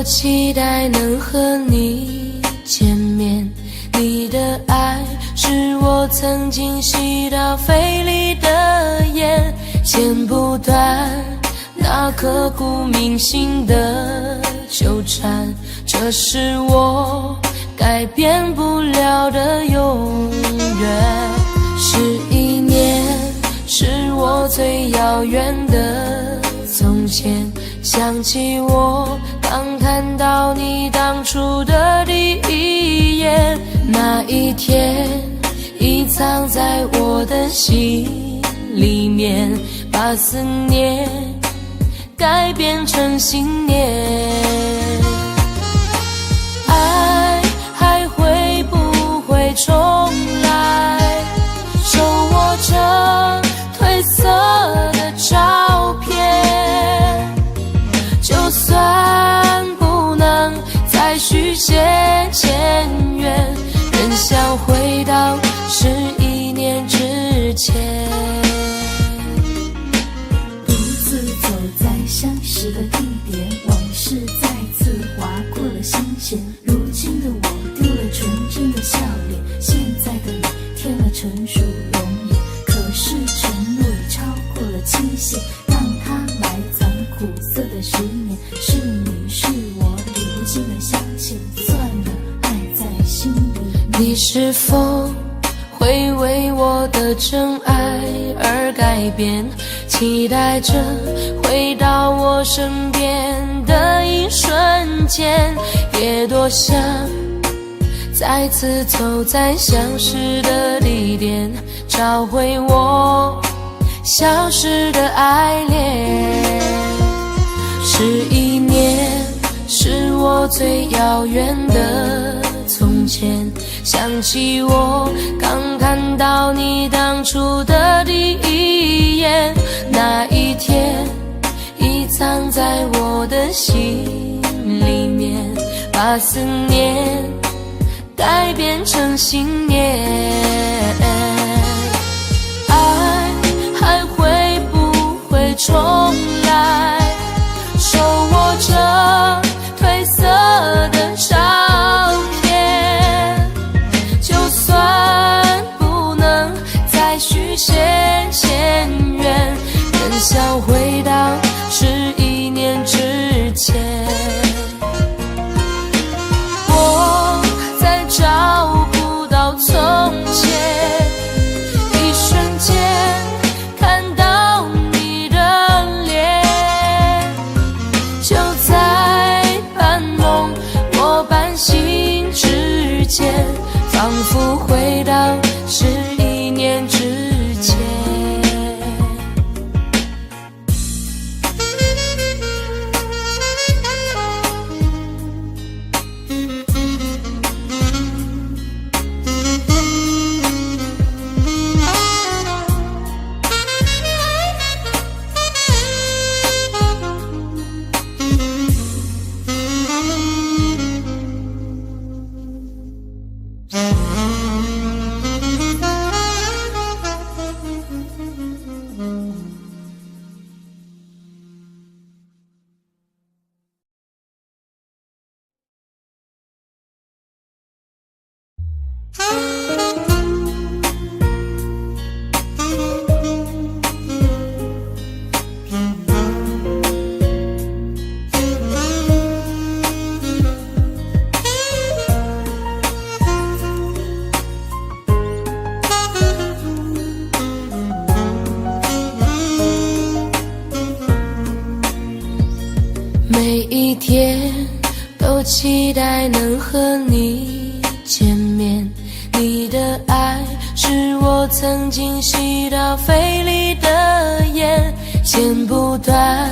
期待能和你见面，你的爱是我曾经吸到肺里的烟，剪不断那刻骨铭心的纠缠，这是我改变不了的永远。11年是我最遥远的从前，想起我刚看到你当初的第一眼，那一天已藏在我的心里面，把思念改变成信念。爱还会不会重来？手握着褪色的照片，就算不能再续写前缘，仍想回到11年之前。独自走在相识的地点，往事再次划过了心弦。如今的我丢了纯真的笑脸，现在的你添了成熟容颜。可是承诺已超过了期限，让它埋藏苦涩的10年。是你是我，理不尽的相欠，算了，爱在心里。你是否会为我的真爱而改变？期待着回到我身边的一瞬间，也多想再次走在相识的地点，找回我消失的爱恋。11年是我最遥远的从前，想起我刚看到你当初的第一眼，那一天已藏在我的心里面，把思念改变成信念。爱还会不会重来？手握着褪色的照片，就算不能再续写前缘，仍想回到11年之前。我在找不到从前，一瞬间看到你的脸，就在半梦我半醒之间，仿佛回到11年之前。每一天都期待能和你见面，你的爱是我曾经吸到肺里的烟，剪不断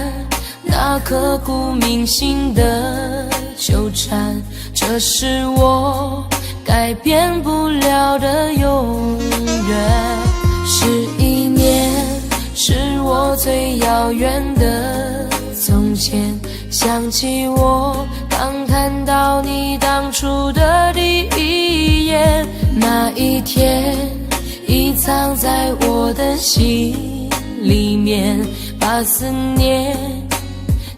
那刻骨铭心的纠缠，这是我改变不了的永远。11年是我最遥远的从前，想起我刚看到你当初的第一眼，那一天已藏在我的心里面，把思念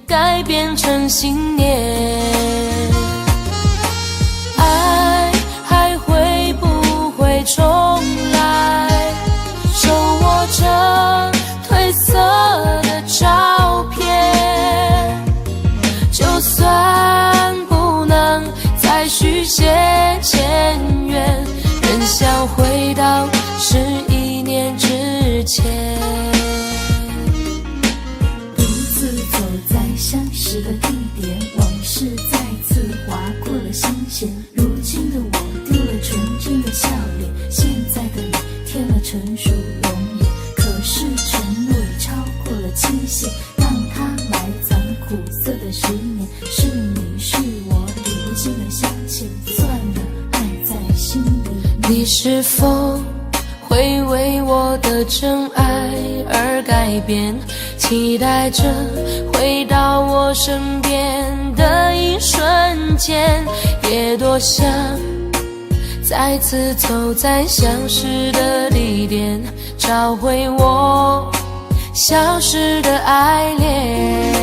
改变成信念。11年之前。独自走在相识的地点，往事再次划过了心弦。如今的我丢了纯真的笑脸，现在的你添了成熟容颜。可是承诺已超过了期限，让它埋藏苦涩的10年。是你是我理不尽的相欠，算了，爱在心里面。你是否会为我的真爱而改变？期待着回到我身边的一瞬间，也多想再次走在相识的地点，找回我消失的爱恋。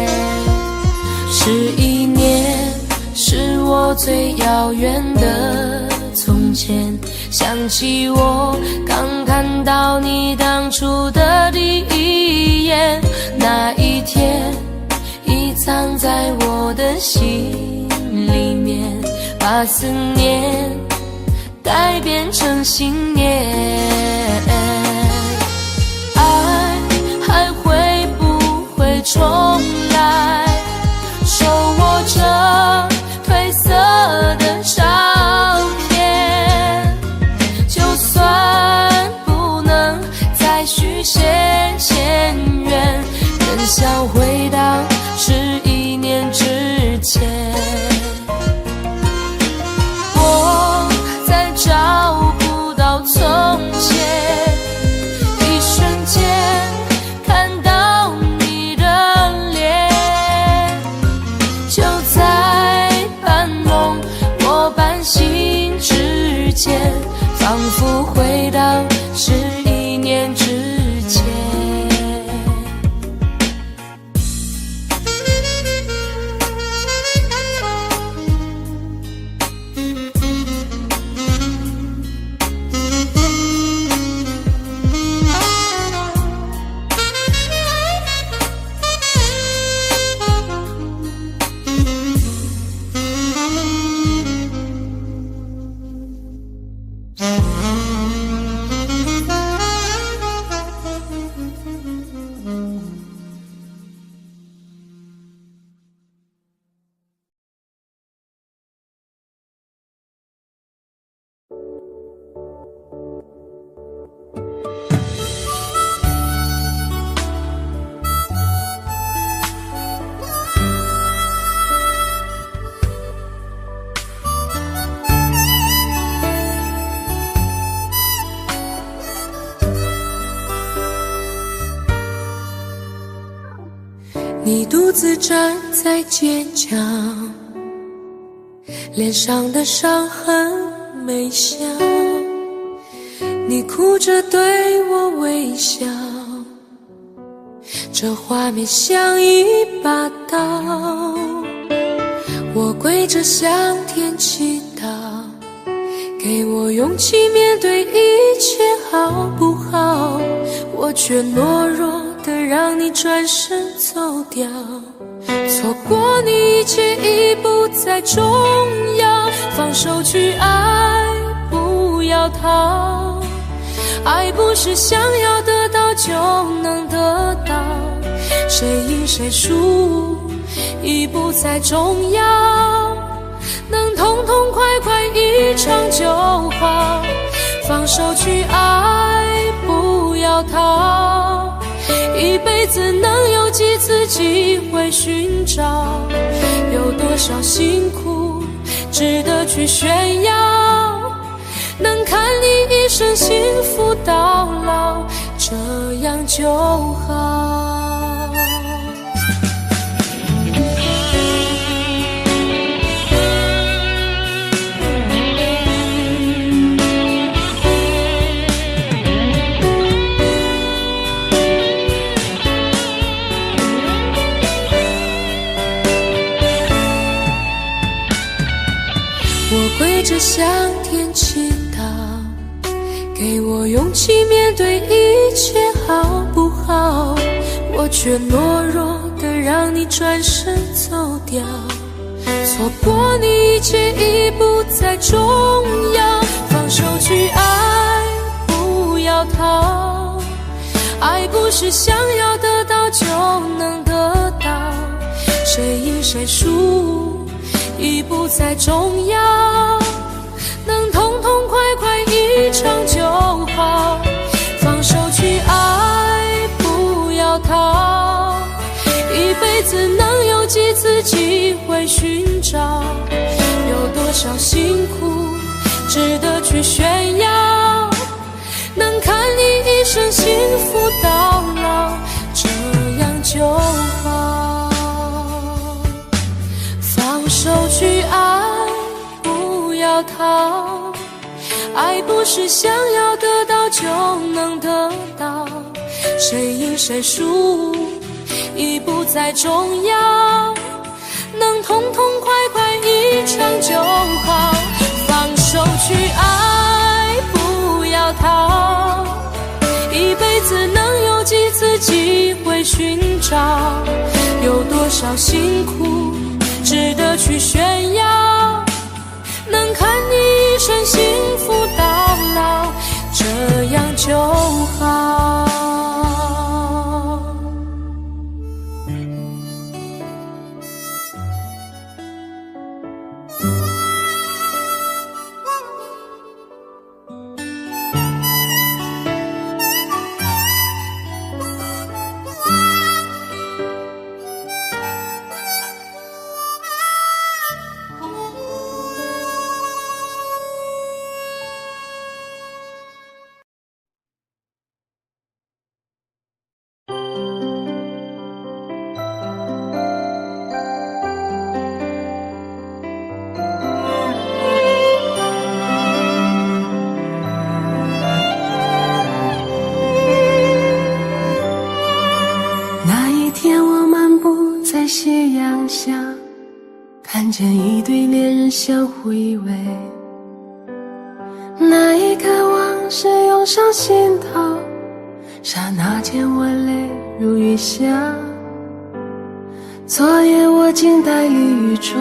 11年是我最遥远的从前，想起我刚看到你当初的第一眼，那一天已藏在我的心里面，把思念改变成信念。爱还会不会重来？手握着褪色的照片，就算不能再续写前缘，仍想回到11年之前。我在找不到从前，一瞬间看到你的脸，就在半梦我半醒之间，仿佛回到11年之前。你独自站在街角，脸上的伤痕没消，你哭着对我微笑，这画面像一把刀。我跪着向天祈祷，给我勇气面对一切好不好？我却懦弱的让你转身走掉，错过你一切已不再重要，放手去爱，不要逃。爱不是想要得到就能得到，谁赢谁输已不再重要，能痛痛快快一场就好。放手去爱，不要逃，一辈子能有几次机会寻找？有多少辛苦值得去炫耀？能看你一生幸福到老，这样就好。我跪着向天祈祷，给我勇气面对一切好不好？我却懦弱的让你转身走掉，错过你一切已不再重要。放手去爱，不要逃。爱不是想要得到就能得到，谁赢谁输已不再重要，能痛痛快快一场就好。放手去爱，不要逃，一辈子能有几次机会寻找？有多少辛苦值得去炫耀？能看你一生幸福到老，这样就好。放手去爱，不要逃，爱不是想要得到就能得到，谁赢谁输已不再重要，能痛痛快快一场就好。放手去爱，不要逃，一辈子能有几次机会寻找？有多少辛苦值得去炫耀？能看你一生幸福到老，这样就好。斜阳下，看见一对恋人相互依偎，那一刻往事涌上心头，刹那间我泪如雨下。昨夜我静待绿雨中，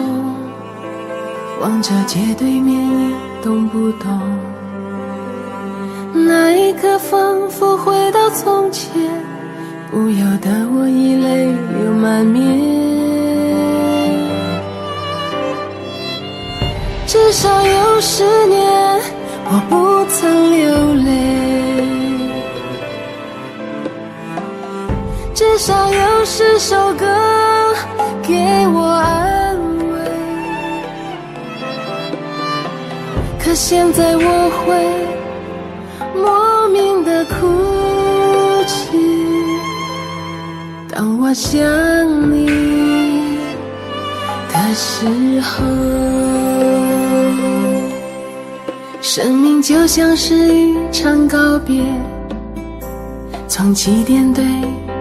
望着街对面一动不动，那一刻仿佛回到从前，不由得我已泪流满面。至少有10年我不曾流泪，至少有10首歌给我安慰，可现在我会莫名的哭泣。当我想你的时候，生命就像是一场告别，从起点对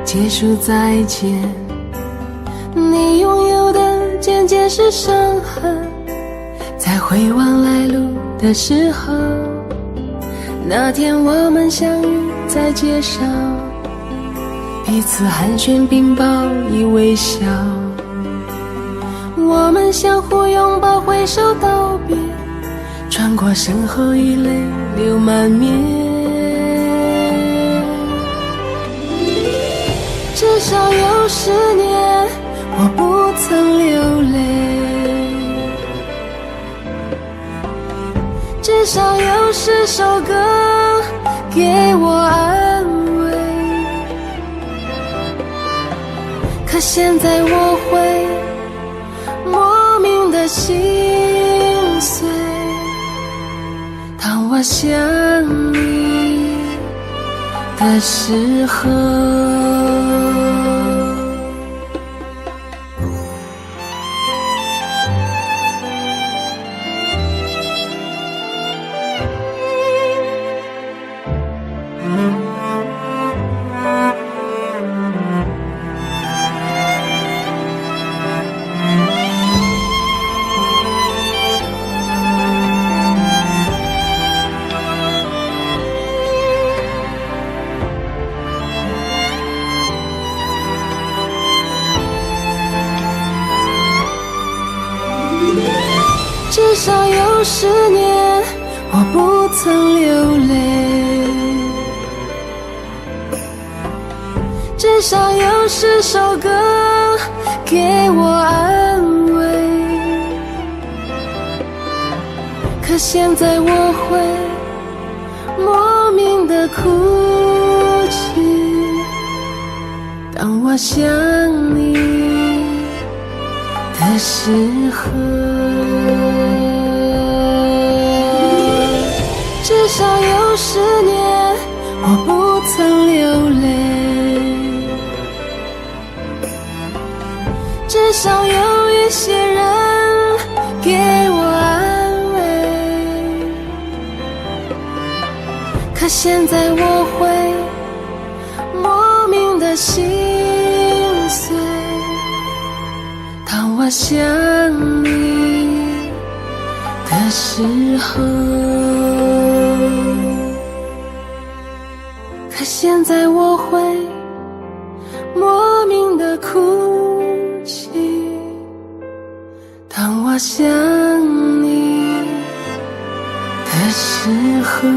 结束再见。你拥有的渐渐是伤痕，在回望来路的时候，那天我们相遇在街上，彼此寒暄并抱以微笑，我们相互拥抱挥手道别，转过身后已泪流满面。至少有10年我不曾流泪，至少有10首歌给我安慰，可现在我会莫名的心碎。当我想你的时候，至少有10年我不曾流泪，少有10首歌给我安慰。可现在我会莫名的哭泣，当我想你的时候。至少有10年我不曾流泪，至少有一些人给我安慰。可现在我会莫名的心碎，当我想你的时候。可现在我会莫名的哭泣，当我想你的时候。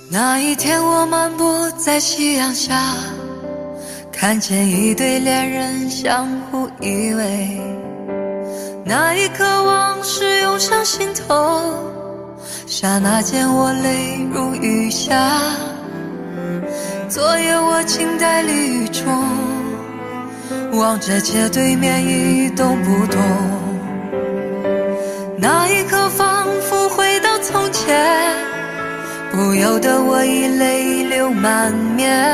那一天我漫步在夕阳下，看见一对恋人相互依偎，那一刻往事涌上心头，刹那间我泪如雨下。昨夜我静待绿雨中，望着街对面一动不动，那一刻仿佛回到从前，不由得我已泪流满面。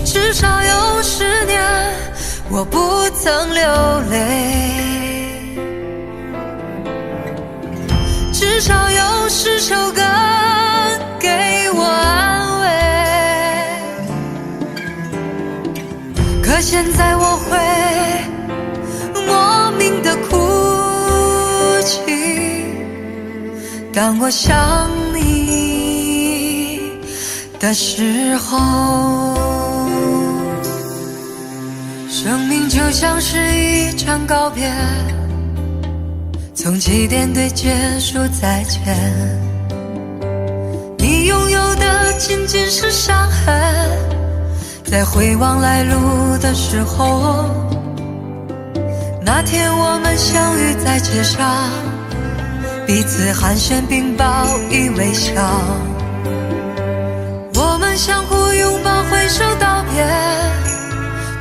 至少有10年我不曾流泪，至少有10首歌给我安慰。可现在我会莫名的哭泣，当我想你的时候。生命就像是一场告别，从起点对结束再见，你拥有的仅仅是伤痕，在回望来路的时候，那天我们相遇在街上，彼此寒暄并报以微笑，我们相互拥抱挥手道别，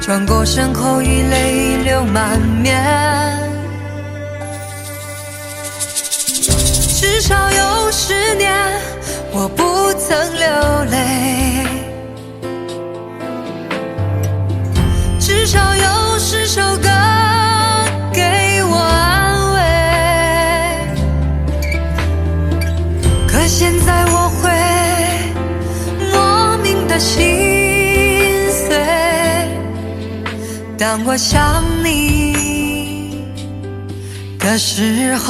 转过身后已泪流满面。至少有10年我不曾流泪，至少有10首歌给我安慰。可现在我会莫名的心碎，当我想你的时候。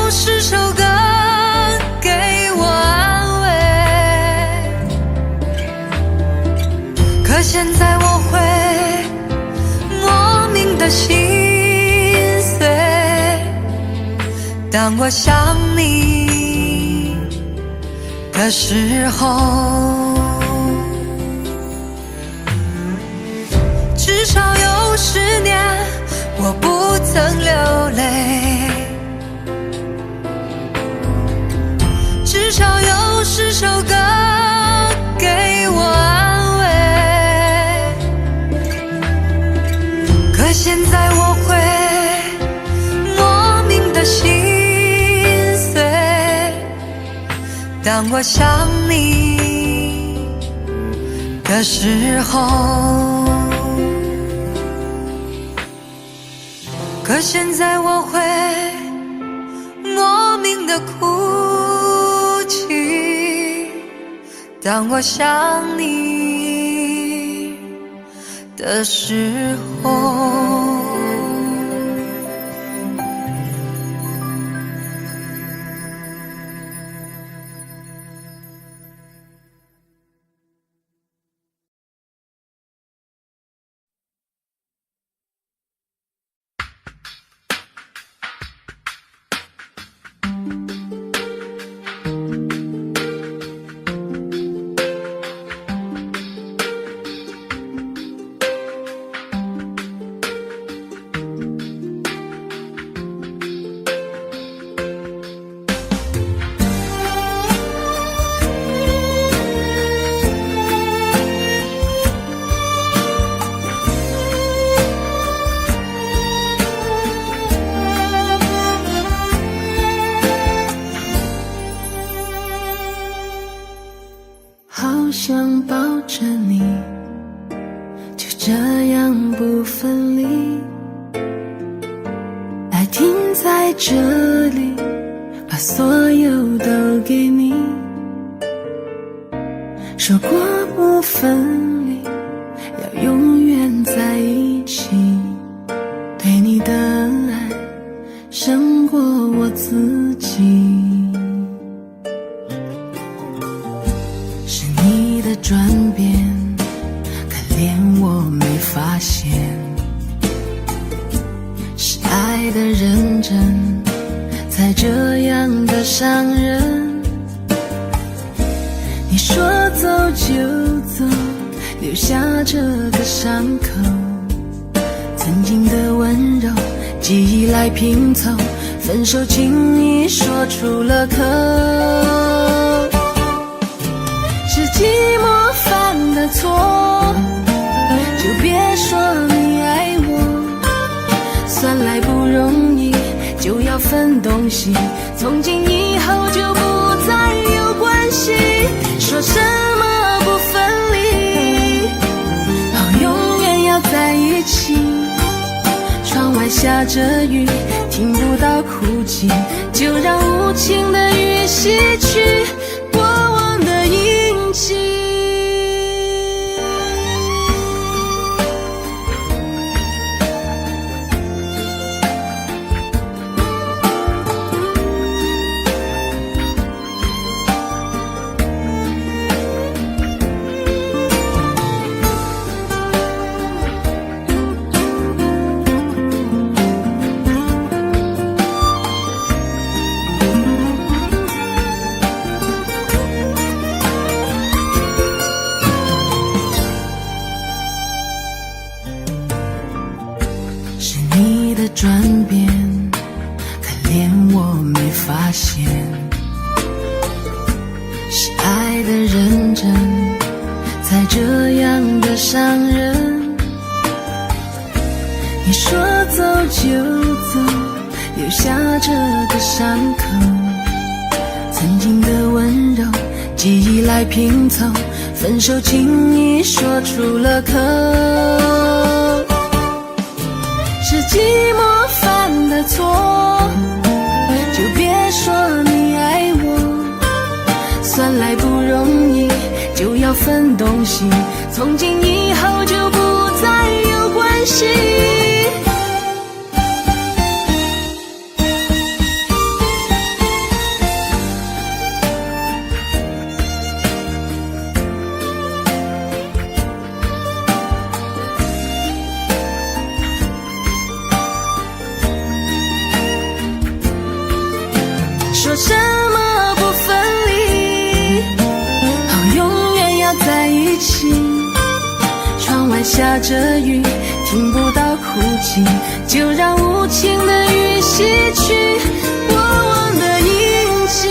又是首歌给我安慰，可现在我会莫名的心碎，当我想你的时候，至少有10年我不曾流泪，至少有10首歌给我安慰，可现在我会莫名的心碎，当我想你的时候，可现在我会莫名的哭泣，当我想你的时候。想抱着你，就这样不分离，爱停在这里，把所有都给你，说过不分离，要永远在一起，对你的爱胜过我自己，是你的转变，可连我没发现，是爱的认真，才这样的伤人。你说走就走，留下这个伤口，曾经的温柔，记忆来拼凑，分手轻易说出了口，是寂寞犯的错，就别说你爱我，算来不容易，就要分东西，从今以后就不再有关系，说什么不分离，好永远要在一起，窗外下着雨，听不到哭泣，就让无情的雨洗去过往的印记。是你的转变，可连我没发现，是爱的认真，才这样的伤人。你说走就走，留下这个伤口，曾经的温柔，记忆来拼凑，分手轻易说出了口，是寂寞犯的错，就别说你爱我，算来不容易，就要分东西，从今以后就不再有关系。说什么不分离，哦，永远要在一起。窗外下着雨，听不到哭泣，就让无情的雨洗去过往的印记。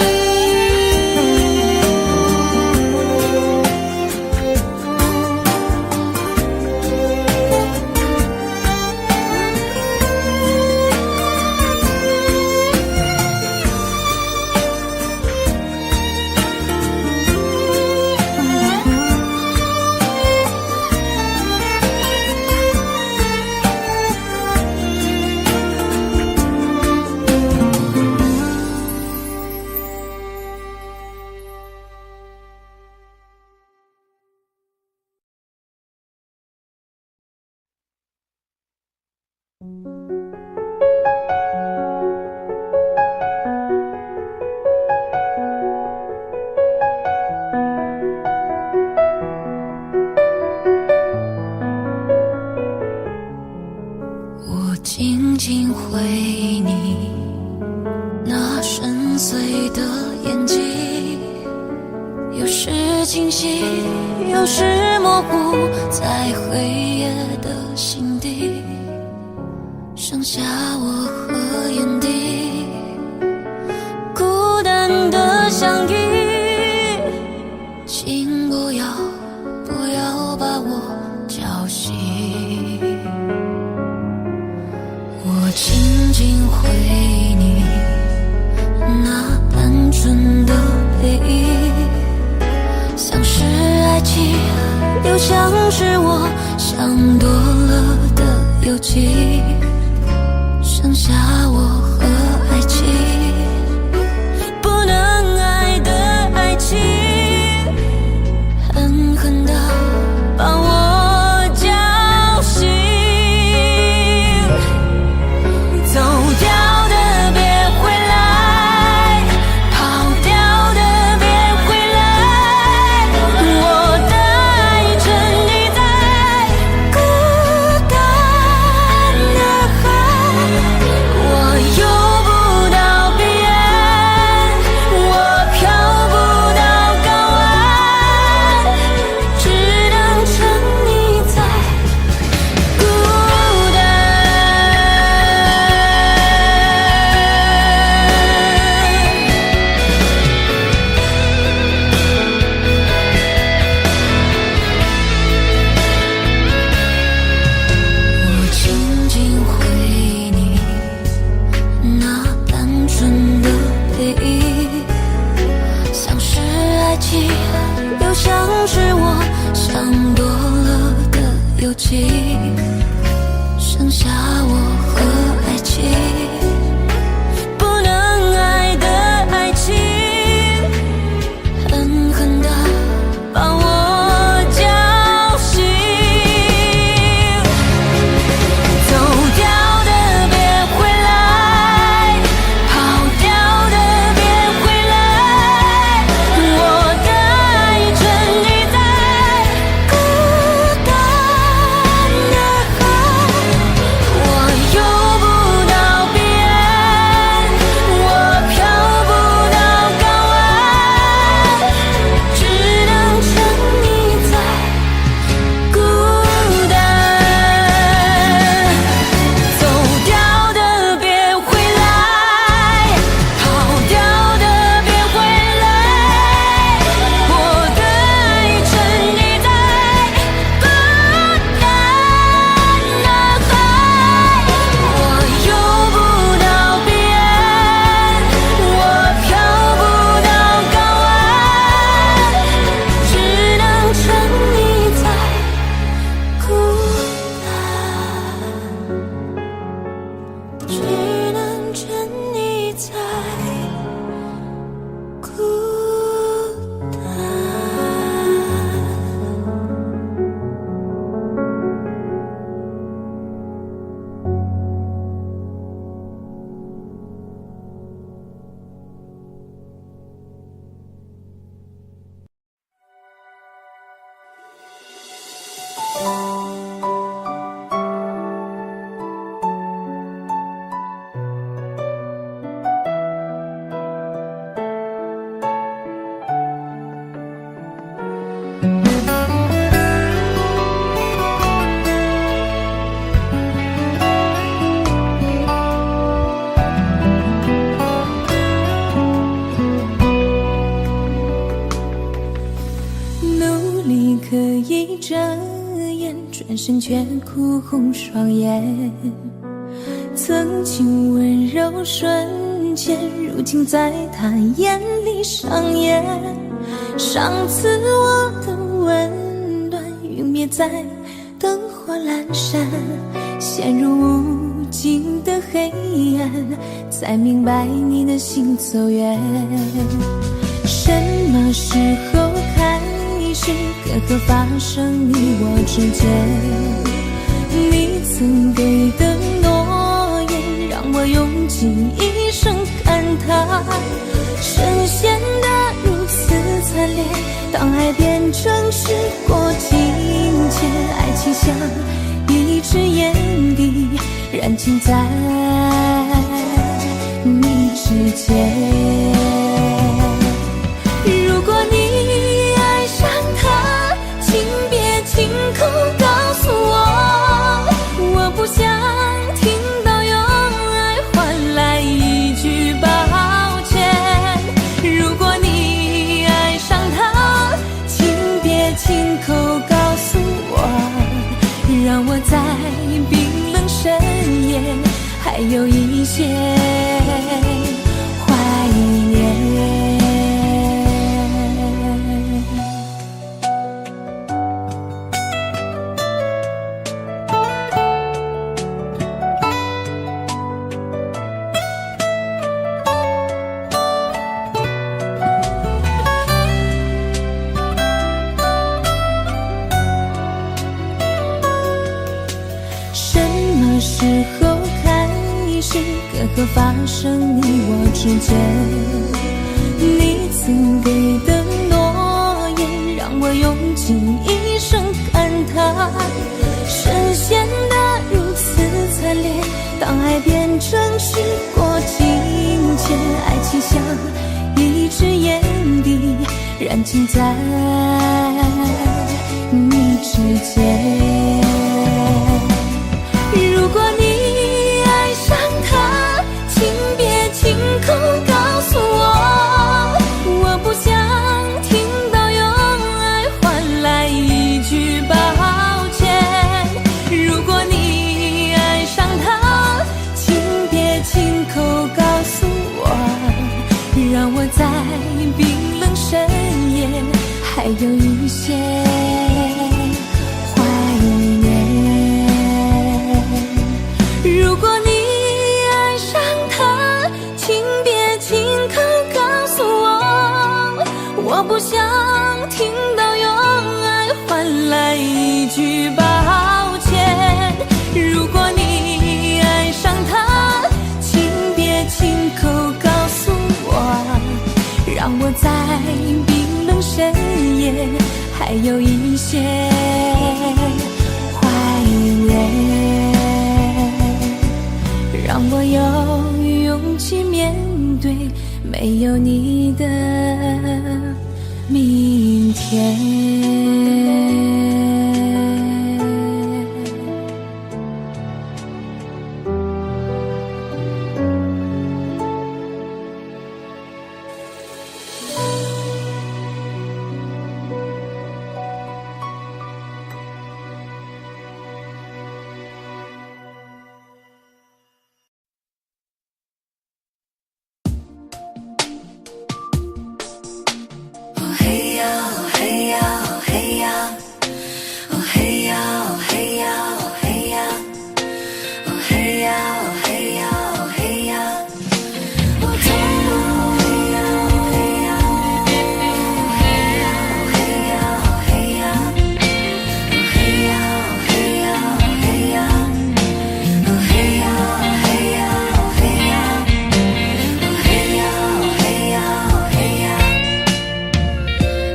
我静静回忆你那深邃的眼睛，有时清晰，有时模糊，在黑夜的心底，剩下我和眼底，孤单的相依。请不要把我叫醒，我静静回忆你那单纯的背影，像是爱情，又像是我想多了的邮寄，剩下我和爱情，不能爱的爱情，狠狠地把我叫醒。走掉的别回来，跑掉的别回来，我的爱沉溺在孤单的海，我游不到彼岸，我飘不到港湾，只能沉溺在孤单。我静静回忆你那单纯的背影，像是爱情，又像是我想多了的邮寄，剩下我和爱情，不能爱的爱情，狠狠地把我叫醒。走掉的别回来，跑掉的别回来，我的爱沉溺在孤单的转身却哭红双眼。曾经温柔瞬间，如今在他眼里上演。上次我的温暖陨灭在灯火阑珊，陷入无尽的黑暗，才明白你的行走远。什么时候开始隔阂发生你我之间？你曾给的诺言让我用尽一生感叹，深陷得如此惨烈，当爱变成时过境迁，爱情像一支烟蒂，燃尽在你指尖。如果你爱上他，请别亲口告诉我，我不想听到用爱换来一句抱歉。如果你爱上他，请别亲口告诉我，让我在冰冷深夜还有一些怀念。时候开始隔阂发生你我之间？你曾给的诺言让我用尽一生感叹，深陷得如此惨烈，当爱变成时过境迁，爱情像一支烟蒂，燃尽在你指尖。如果你爱上他，请别亲口告诉我，我不想听到用爱换来一句抱歉。如果你爱上他，请别亲口告诉我，让我在冰冷深夜还有一些怀念。如果你爱上他，请别亲口告诉我，我不想听到用爱换来一句抱歉。如果你爱上他，请别亲口告诉我，让我在冰冷深夜还有一些怀念。让我有勇气面对没有你的明天。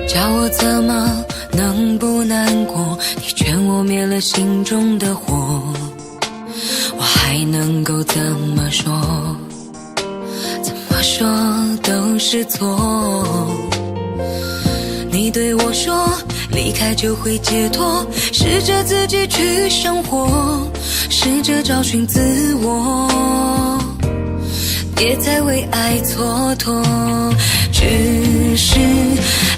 叫我怎么能不难过？你劝我灭了心中的火，我还能够怎么说？怎么说都是错。你对我说离开就会解脱，试着自己去生活，试着找寻自我，别再为爱蹉跎。只是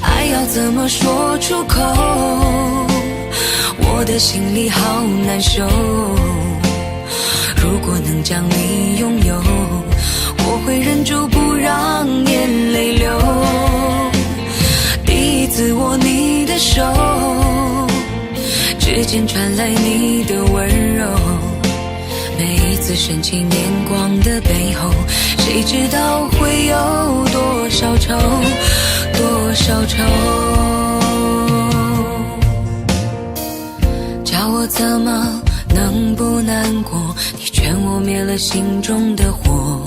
爱要怎么说出口，我我的心里好难受。如果能将你拥有，我会忍住不让眼泪流。第一次握你的手，指尖传来你的温柔，每一次深情眼光的背后，谁知道会有多少愁，多少愁。叫我怎么能不难过，你劝我灭了心中的火，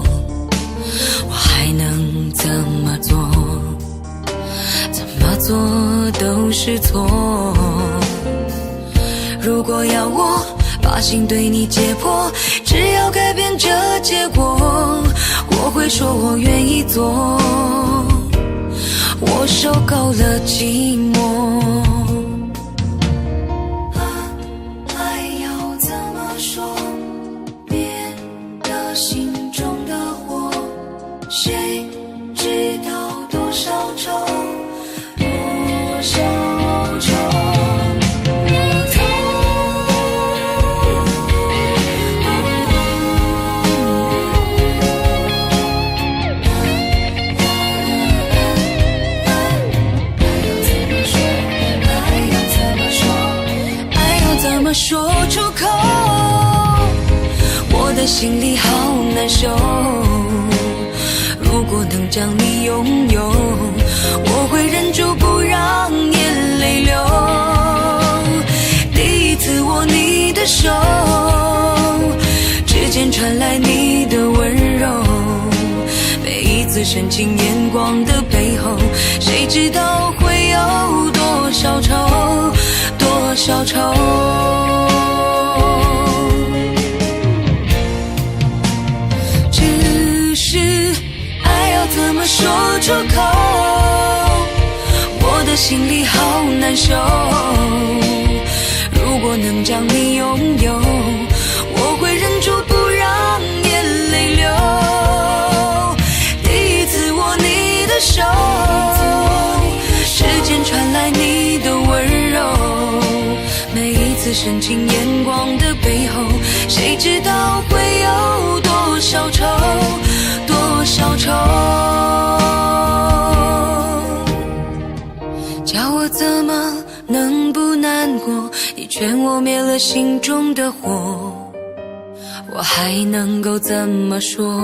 我还能怎么做？怎么做都是错。如果要我把心对你解剖，只要改变这结果，我会说我愿意做。我受够了寂寞。爱要怎么说，灭了心中的火，谁知道多少愁，多少愁。说出口，我的心里好难受。如果能将你拥有，我会忍住不让眼泪流。第一次握你的手，指尖传来你的温柔，每一次深情眼光的背后，谁知道会有多少愁，多少愁。只是爱要怎么说出口，我的心里好难受。如果能将你拥有，我会忍住不让眼泪流。第一次握你的手，指尖传来你的温柔，每一次深情眼光的背后，谁知道会有多少愁，多少愁。叫我怎么能不难过，你劝我灭了心中的火，我还能够怎么说？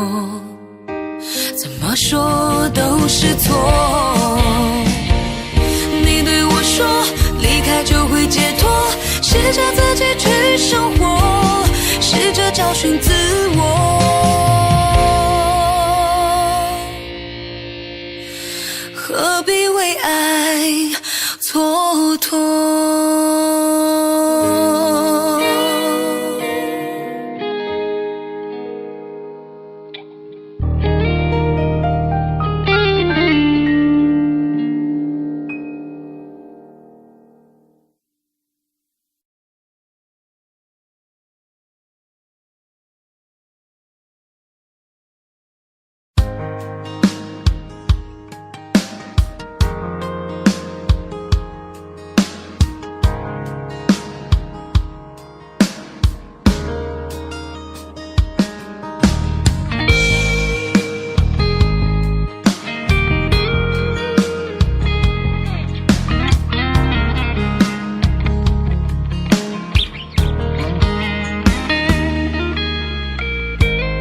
怎么说都是错。你对我说离开就会解脱，试着自己去生活，试着找寻自我，何必为爱蹉跎。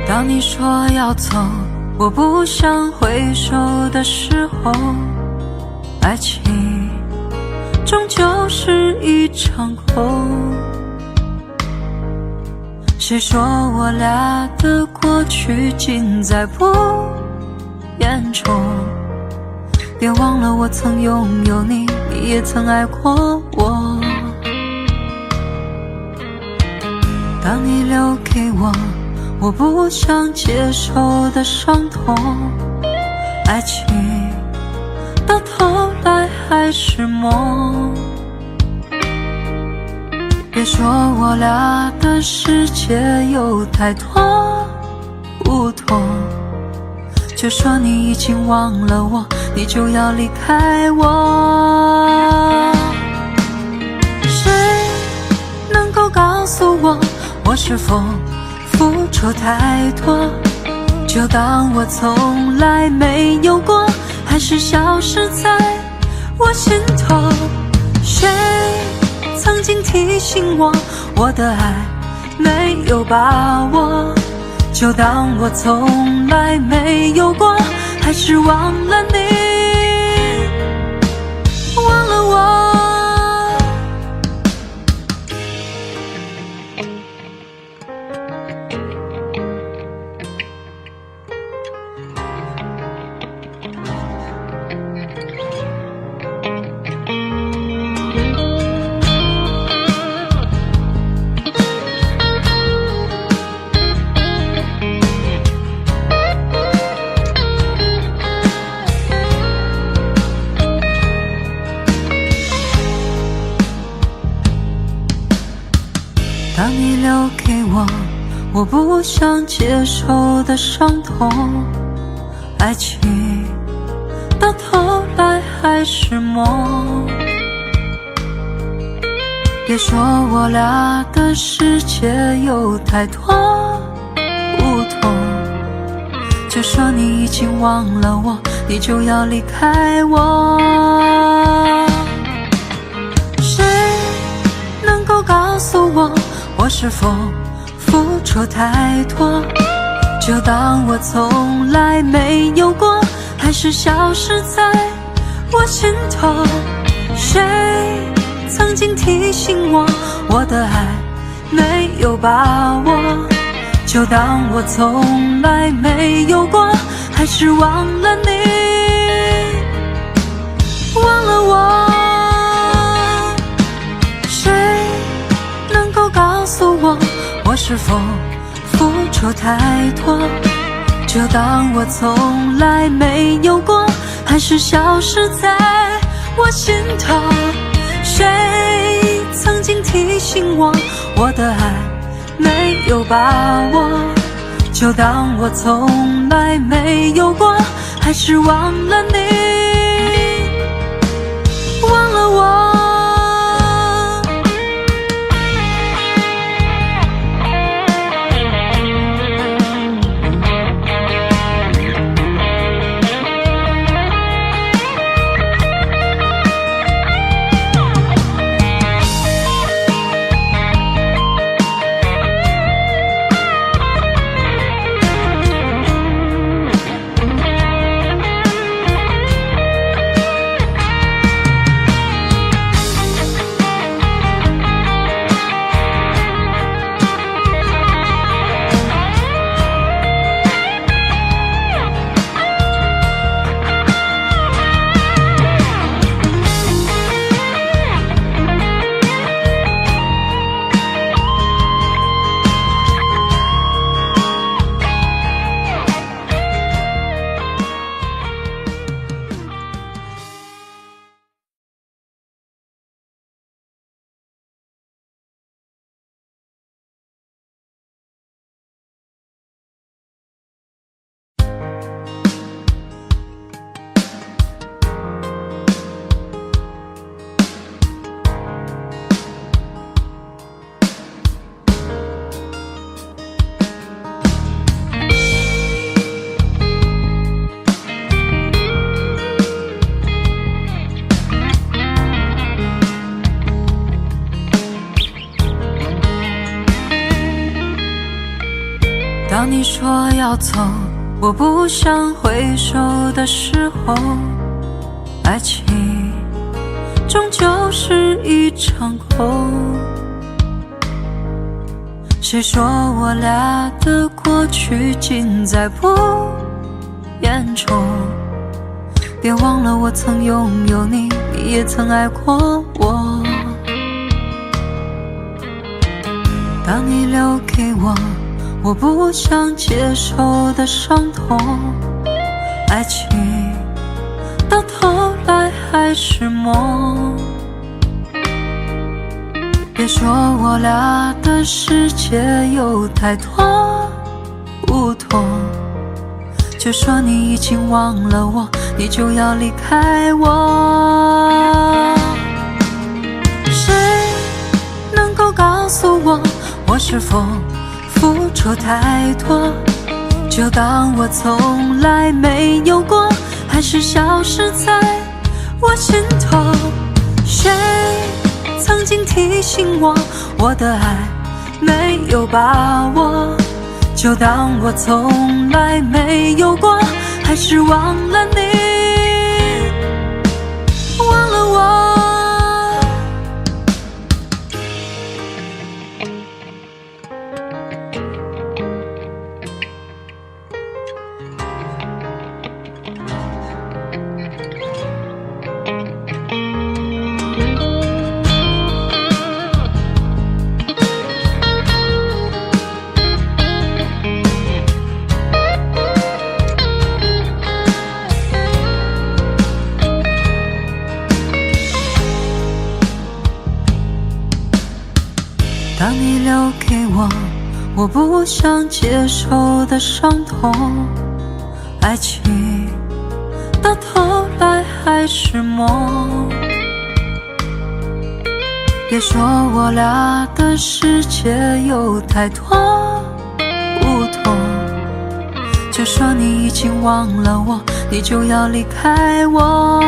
当你说要走，我不想回首的时候，爱情终究是一场空。谁说我俩的过去尽在不言中？别忘了我曾拥有你，你也曾爱过我。当你留给我不想接受的伤痛，爱情到头来还是梦。别说我俩的世界有太多不同，就说你已经忘了我，你就要离开我。谁我是否付出太多？就当我从来没有过，还是消失在我心头？谁曾经提醒我，我的爱没有把握？就当我从来没有过，还是忘了你，忘了我。当你留给我不想接受的伤痛，爱情到头来还是梦。别说我俩的世界有太多不同，就说你已经忘了我，你就要离开我。谁能够告诉我，我是否付出太多？就当我从来没有过，还是消失在我心头？谁曾经提醒我，我的爱没有把握？就当我从来没有过，还是忘了你，忘了我。谁能够告诉我，我是否付出太多？就当我从来没有过，还是消失在我心头？谁曾经提醒我，我的爱没有把握？就当我从来没有过，还是忘了你，忘了我。当你说要走，我不想回首的时候，爱情终究是一场空。谁说我俩的过去尽在不言中？别忘了我曾拥有你，你也曾爱过我。当你留给我不想接受的伤痛，爱情到头来还是梦。别说我俩的世界有太多不同，就说你已经忘了我，你就要离开我。谁能够告诉我，我是是否付出太多？就当我从来没有过，还是消失在我心头？谁曾经提醒我，我的爱没有把握？就当我从来没有过，还是忘了你，忘了我。当你留给我不想接受的伤痛，爱情到头来还是梦。别说我俩的世界有太多不同，就说你已经忘了我，你就要离开我。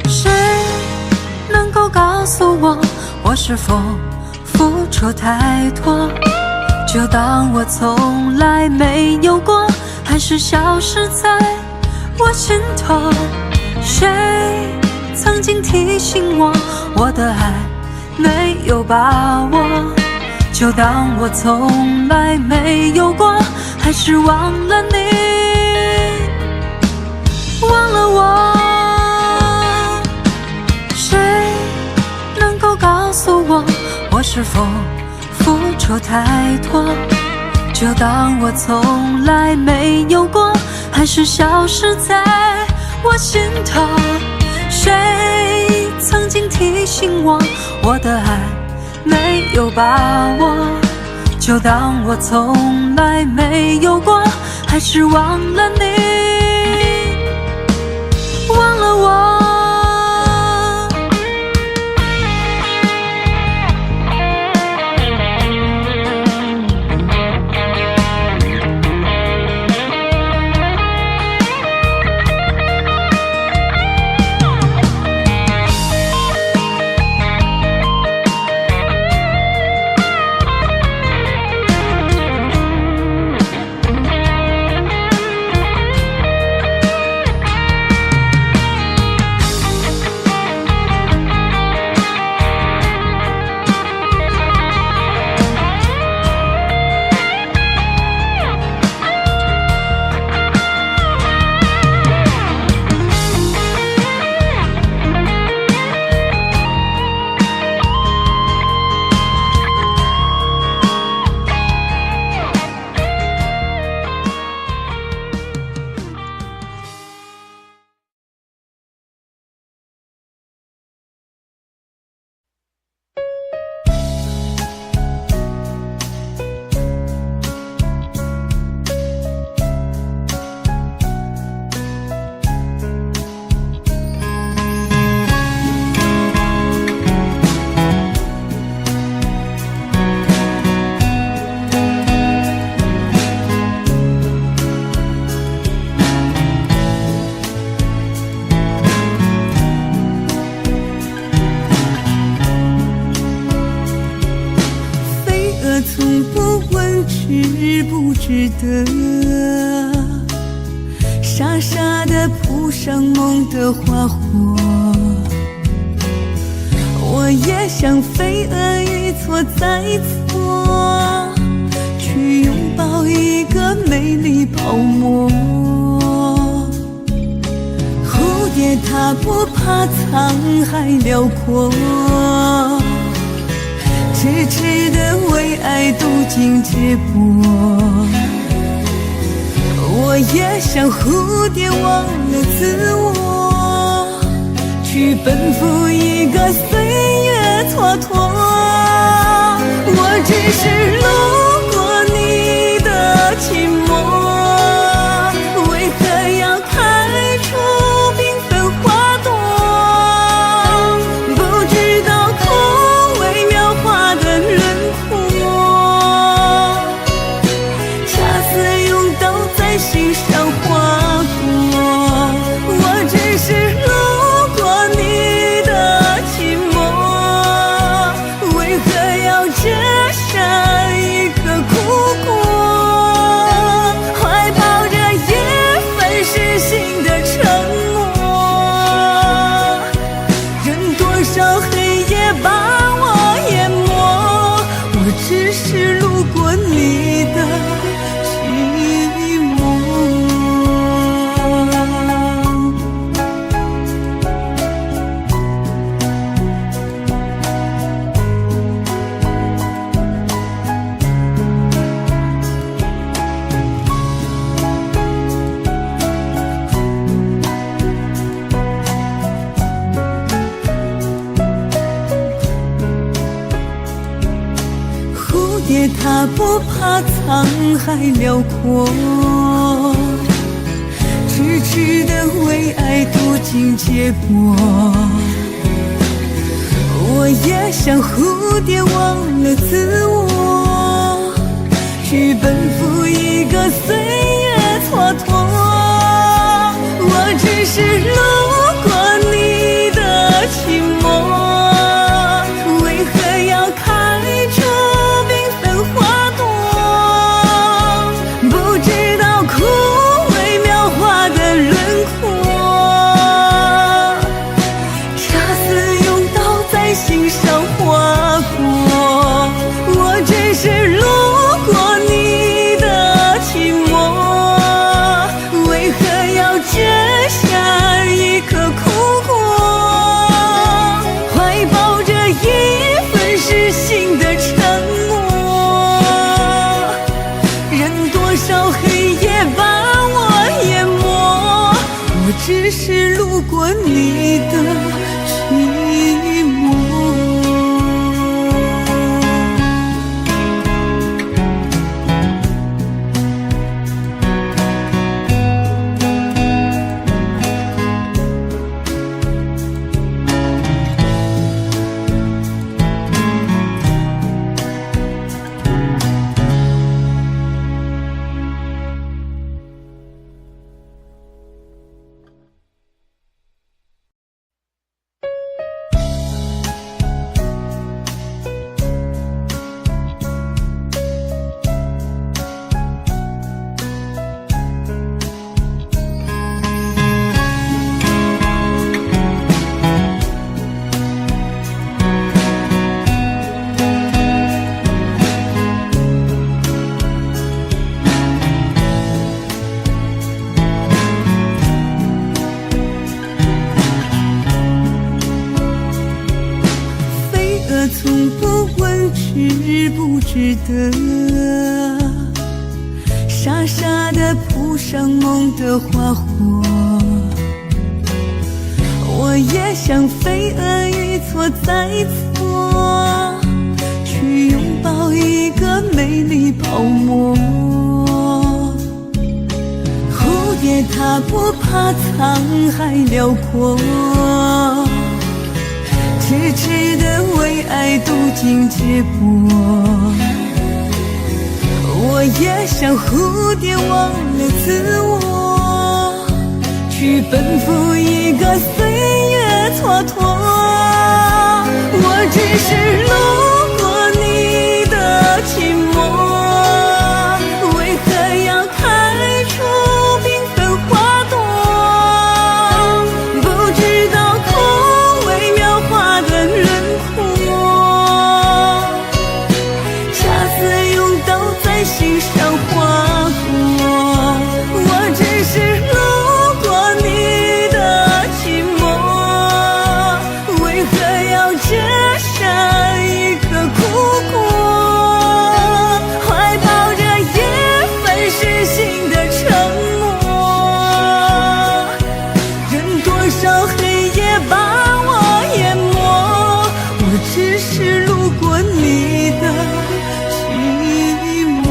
谁能够告诉我，我是否付出太多？就当我从来没有过，还是消失在我心头？谁曾经提醒我，我的爱没有把握？就当我从来没有过，还是忘了你，忘了我。谁能够告诉我，我是否付出太多？就当我从来没有过，还是消失在我心头？谁曾经提醒我，我的爱没有把握？就当我从来没有过，还是忘了你，忘了我。从不问值不值得，傻傻地铺上梦的花火。我也像飞蛾一错再错，去拥抱一个美丽泡沫。蝴蝶它不怕沧海辽阔，痴痴地为爱渡尽劫波。我也像蝴蝶忘了自我，去奔赴一个岁月蹉跎。我只是路过你的寂寞，为何要开出缤纷花朵？不知道空为描画的它不怕沧海辽阔，痴痴的为爱渡尽劫波。我也像蝴蝶忘了自我，去奔赴一个岁月蹉跎。我只是路过你的寂寞，为何要开出缤纷花朵？不知道枯萎描画的轮廓，恰似用刀在心上划过。我只是路过你的寂寞，为何要摘下一颗苦果？怀抱着一份失信的沉默，任多少黑夜把我淹没，我只是路过你的寂寞。从不问值不值得，傻傻地铺上梦的花火。我也像飞蛾一错再错，去拥抱一个美丽泡沫。蝴蝶它不怕沧海辽阔，痴痴的为爱渡尽劫波。我也像蝴蝶忘了自我，去奔赴一个岁月蹉跎。我只是路过你的寂寞，为何要开出缤纷花朵？不知道枯萎描画的轮廓，恰似用刀在心上划过。我只是路过你的寂寞，为何要摘下一颗苦果？怀抱着一份失信的沉默，任多少黑夜把我淹没，我只是路过你的寂寞。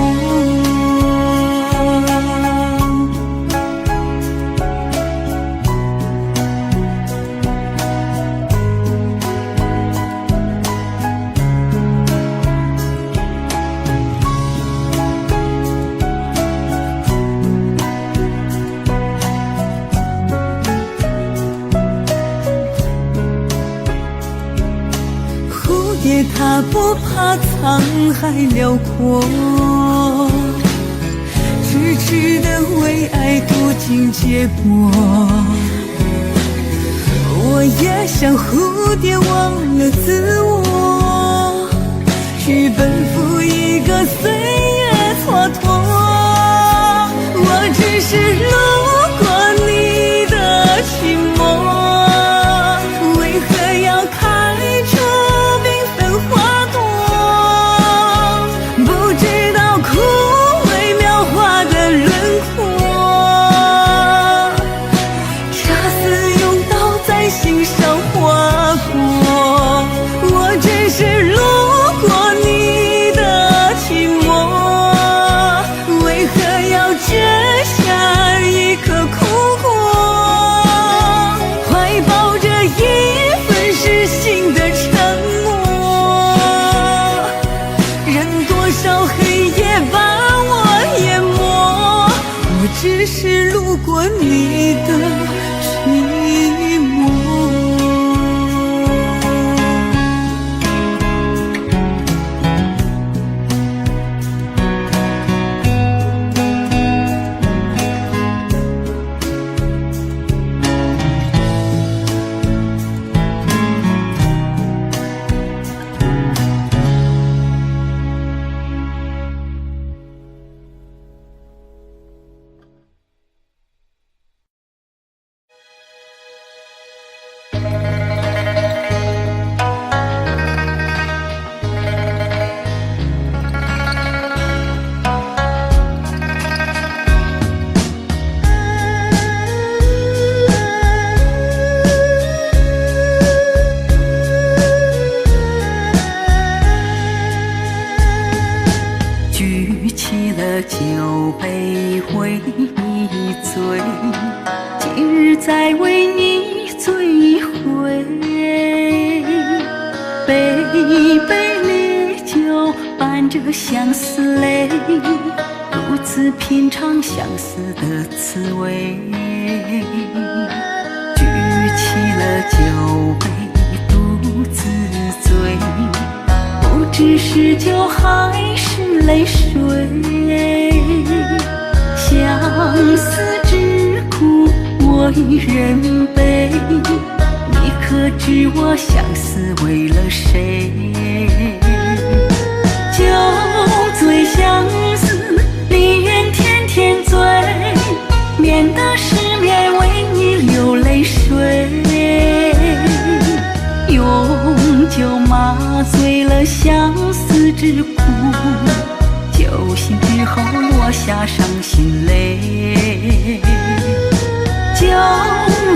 蝴蝶它不怕沧海辽阔，痴痴的为爱渡尽劫波。我也像蝴蝶忘了自我，去奔赴一个岁月蹉跎。我只是路过你的寂寞，为何要开出缤纷花朵？不知道枯萎描画的轮廓，恰似用刀在心上划过。我只是路过你的寂寞，日再为你醉一回。杯杯烈酒伴着相思泪，独自品尝相思的滋味。举起了酒杯独自醉，不知是酒还是泪水。相思之苦我一人背，你可知我相思为了谁？酒醉相思，离缘天天醉，免得失眠为你流泪水。用酒麻醉了相思之苦，酒醒之后落下伤心泪。酒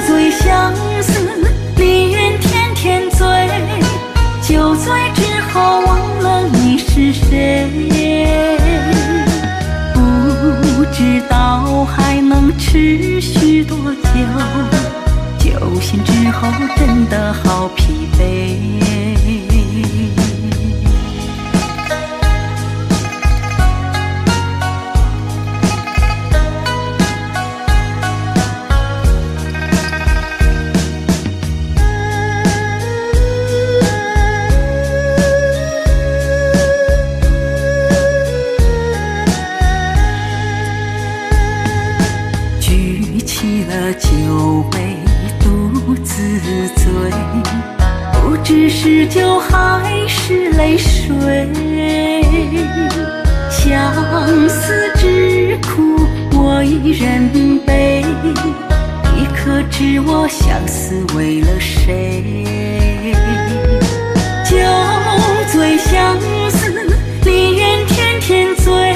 醉相思，离缘天天醉，酒醉之后忘了你是谁。不知道还能持续多久，酒醒之后真的好疲惫。酒杯独自醉，不知是酒还是泪水。相思之苦我一人背，你可知我相思为了谁？酒醉相思，离缘天天醉，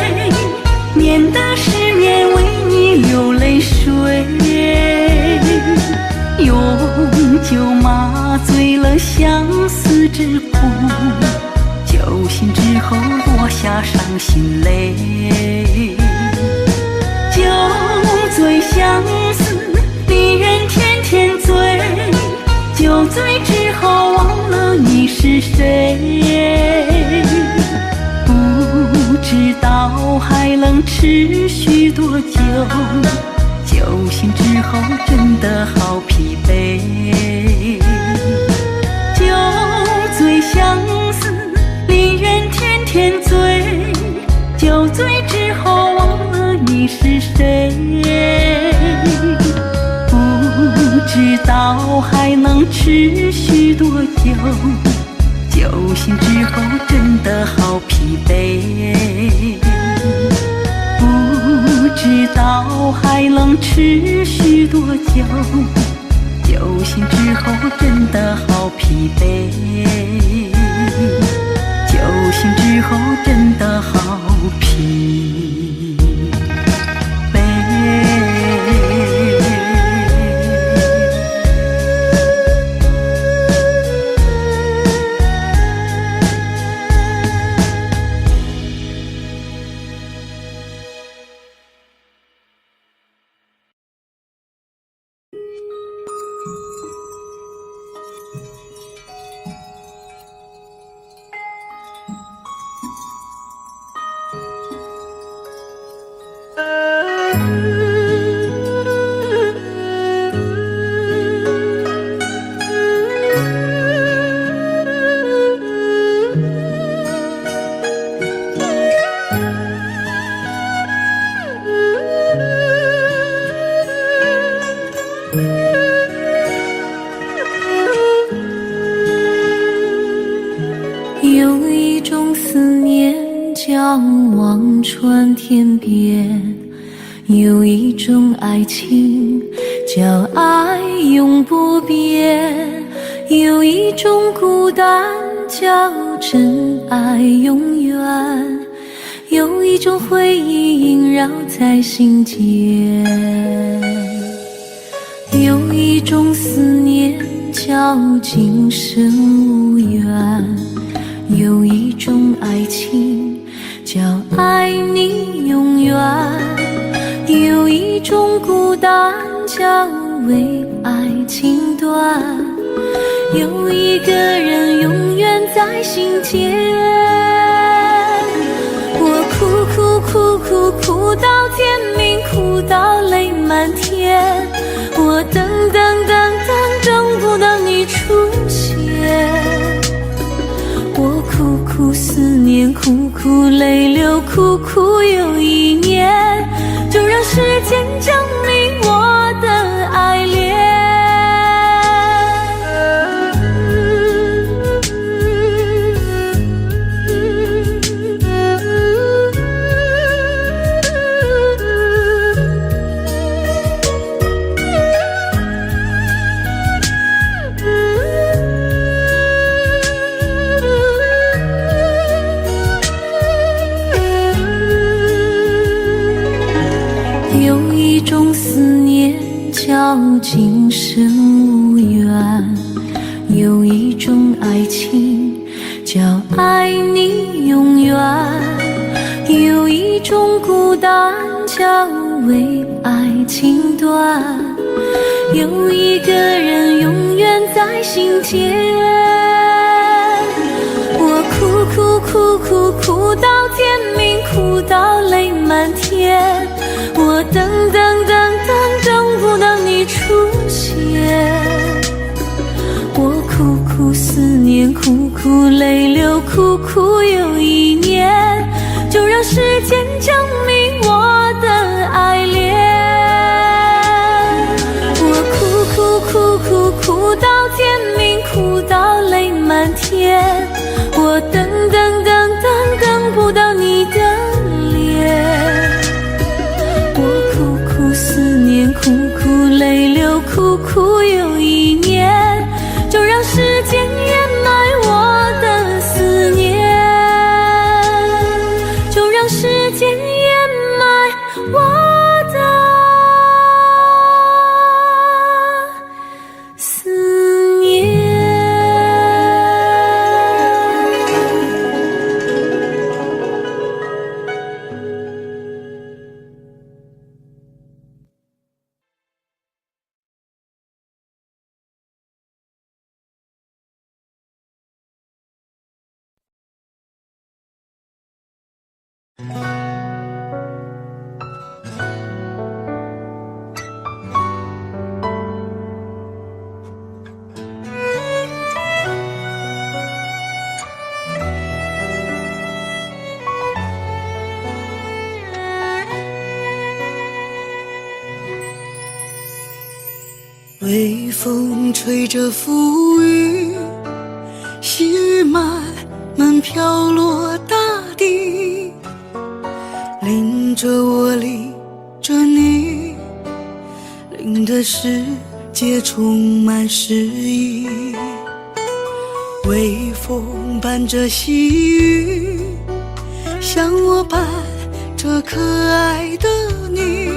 免得失眠为你流泪水。用酒麻醉了相思之苦，酒醒之后落下伤心泪。酒醉相思，离缘天天醉，酒醉之后忘了你是谁。不知道还能持续多久，酒醒之后真的好疲惫。酒醉相思，离缘天天醉，酒醉之后忘了你是谁。不知道还能持续多久，酒醒之后真的好疲惫。不知道还能持续多久，酒醒之后真的好疲惫。酒醒之后真的好疲惫。有一种思念叫望穿天边，有一种爱情叫爱永不变，有一种孤单叫真爱永远，有一种回忆萦绕在心间，有一种思念叫今生无缘，有一种爱情叫爱你永远，有一种孤单叫为爱情短，有一个人永远在心间。我哭到天明，哭到泪满天，我等不到你出现。我苦思念，苦泪流，苦又一年，就让时间证明我的爱恋。有一种思念叫今生无缘，有一种爱情叫爱你永远，有一种孤单叫为爱情短，有一个人永远在心间。我哭到天明，哭到泪满天，我等不到你出现。我苦思念，苦泪流，苦又一年，就让时间证明我的爱恋。我哭到天明，哭到泪满天，我等不到你的脸。我苦思念，苦泪流，苦又一年，就让时间掩埋我的思念，就让时间掩埋我的思念。微风吹着浮云，细雨慢慢飘落大地，淋着我，淋着你，淋的世界充满诗意。微风伴着细雨，向我伴着可爱的你，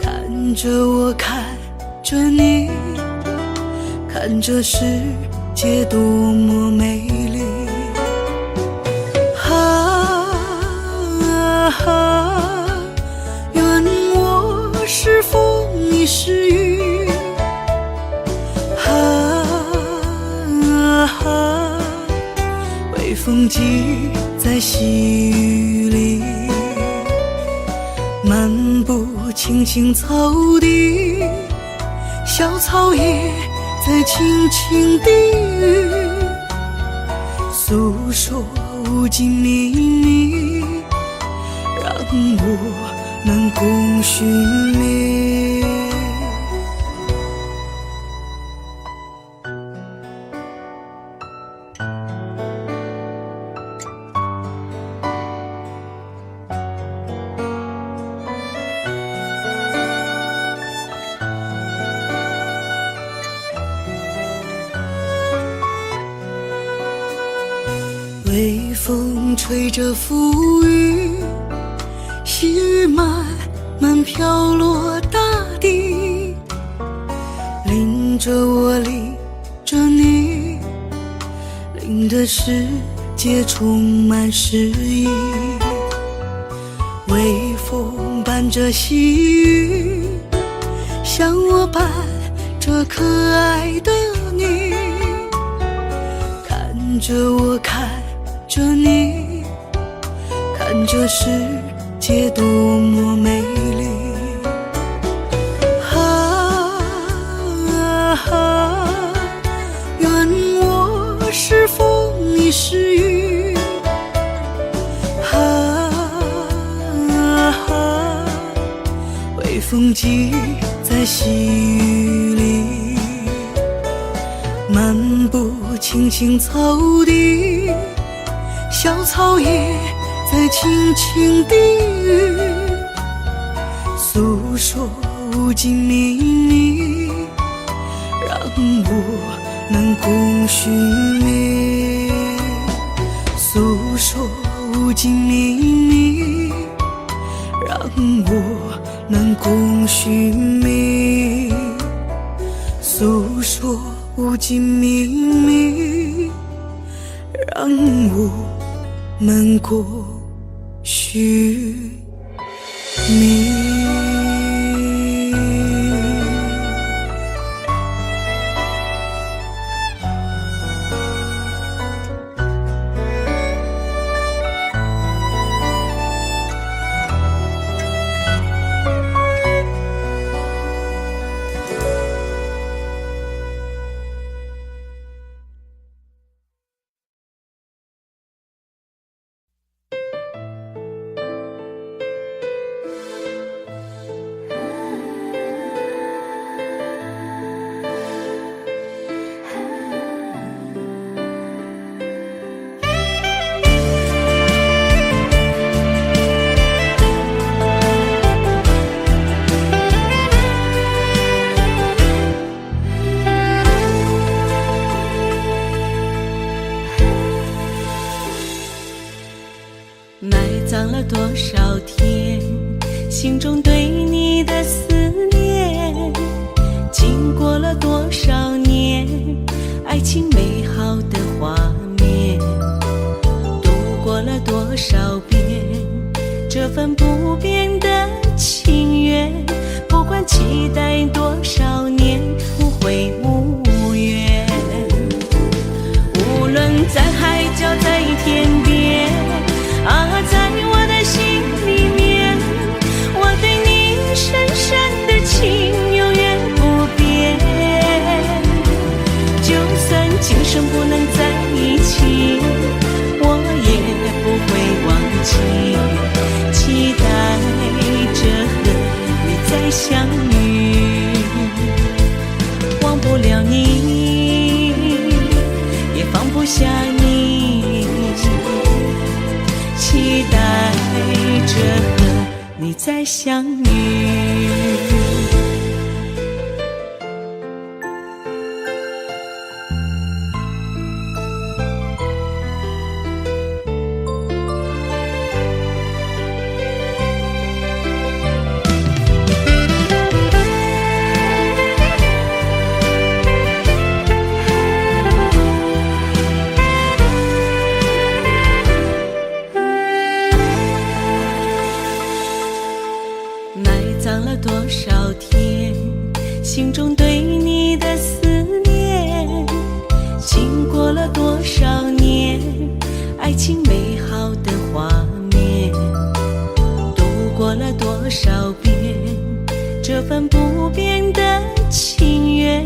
看着我，看着你，看这世界多么美丽。愿我是风，你是雨。微风记在细雨里，漫步青青草地，小草也在轻轻低语，诉说无尽秘密，让我们共寻觅。微风吹着浮云，细雨慢慢飘落大地，淋着我，淋着你，淋的世界充满诗意。微风伴着细雨，伴着可爱的你，看着我，看着你，看这世界多么美丽。愿我是风，你是雨。微风寄在细雨里，漫步青青草地，小草也在轻轻低语，诉说无尽秘密，让我能共寻觅。诉说无尽秘密，让我能共寻觅。诉说无尽秘密，让我们共寻觅。埋葬了多少天，心中对你的思念，经过了多少年，爱情美好的画面，度过了多少遍，这份不变的情缘，不管期待多少年，无悔无怨。无论在海角在天边在我的心里面，我对你深深的情永远不变。就算今生不能在一起，我也不会忘记，期待着和你再相遇。忘不了你，也放不下你，期待着和你再相遇。葬了多少天，心中对你的思念，经过了多少年，爱情美好的画面，度过了多少遍，这份不变的情缘，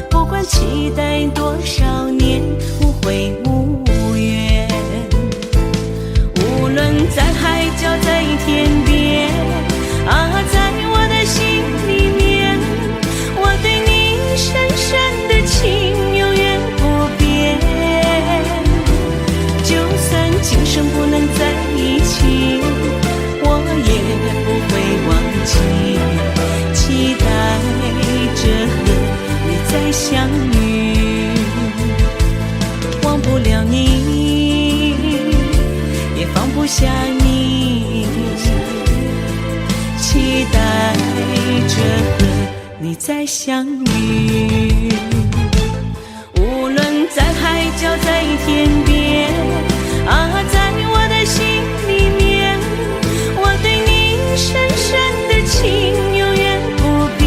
不管期待多少年，无悔无怨。无论在海角在天边在我的心里面，我对你深深的情永远不变。就算今生不能在一起，我也不会忘记，期待着和你再相遇。忘不了你，也放不下你，期待着和你再相遇。无论在海角在天边在我的心里面，我对你深深的情永远不变。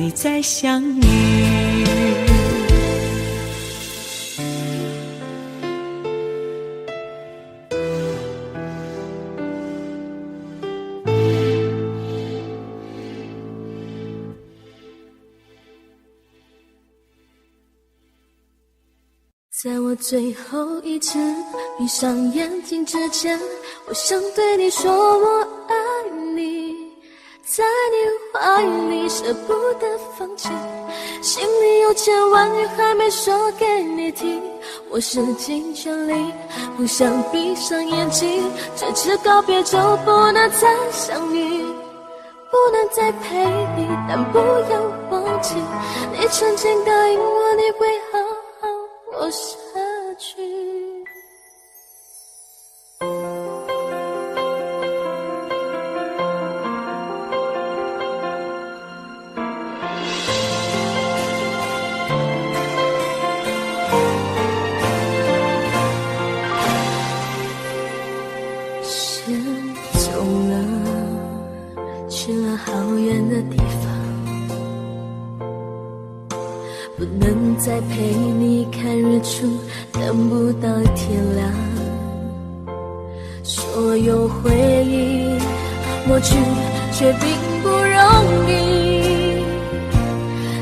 你再相遇。在我最后一次闭上眼睛之前，我想对你说我爱你，在你怀里舍不得放弃，心里有千万语还没说给你听，我使尽全力不想闭上眼睛，这次告别就不能再相遇，不能再陪你，但不要忘记你曾经答应我你会好好活下去。先走了，去了好远的地方，不能再陪你看日出，等不到天亮。所有回忆抹去，却并不容易。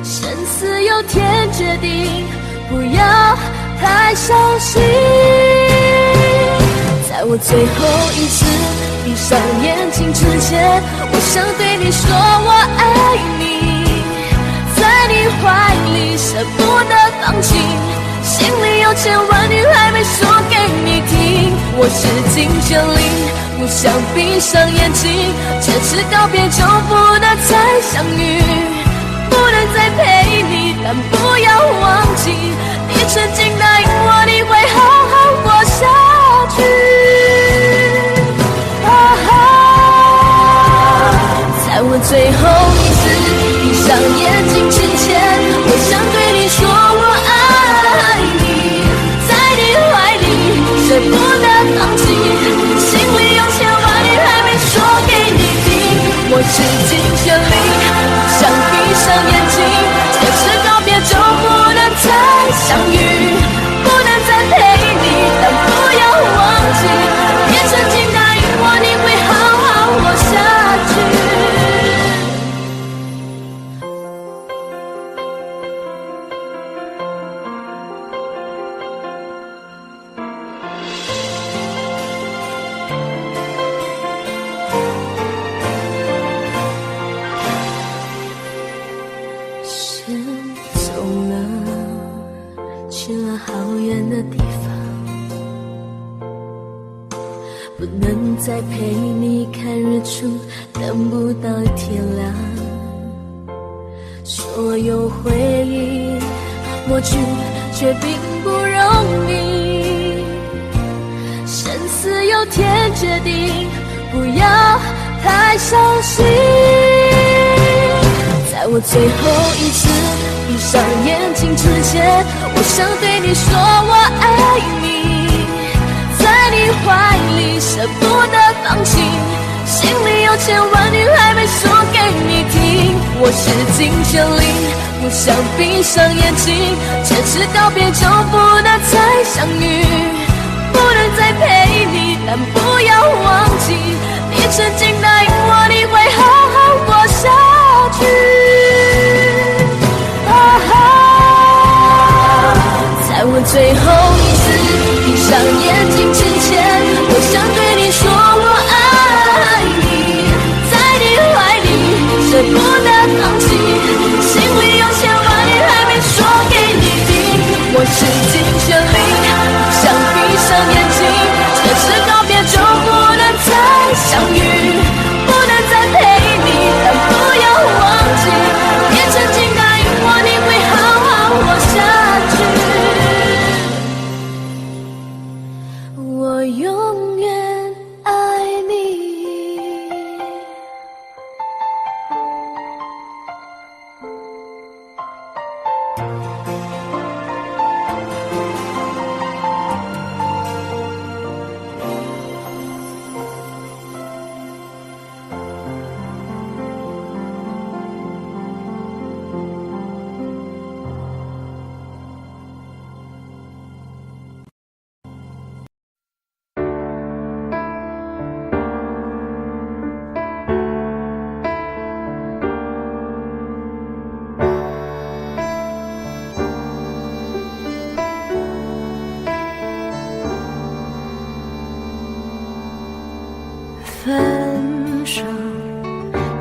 生死有天决定，不要太伤心。在我最后一次闭上眼睛之前，我想对你说我爱你，在你怀里舍不得放弃，心里有千万语还没说给你听，我使尽全力不想闭上眼睛，这次告别就不能再相遇，不能再陪你，但不要忘记你曾经答应我你会好好活下去。在我最后一次闭上眼睛之前，我想对你说我爱你，在你怀里舍不得放弃，心里有千万语还没说给你听，我使尽全力不想闭上眼睛，这次告别就不能再相遇，不能再陪你，但不要忘记你曾经答应我你会好好活下去。先走了，去了好远的地方，不能再陪你看日出，等不到天亮。所有回忆抹去，却并不容易。生死有天决定，不要太伤心。在我最后一次闭上眼睛之前，我想对你说我爱你，在你怀里舍不得放弃，心里有千万语还没说给你听，我使尽全力不想闭上眼睛，这次告别就不能再相遇，不能再陪你，但不要忘记你曾经答应我你会好好活下去。在我最后一次闭上眼睛之前，我想对你说我爱你，在你怀里舍不得放弃，心里有千万语还没说给你听，我使尽全力不想闭上眼睛，这次告别就不能再相遇，不能再陪你，但不要忘记你曾经答应我你会好好活下去。分手，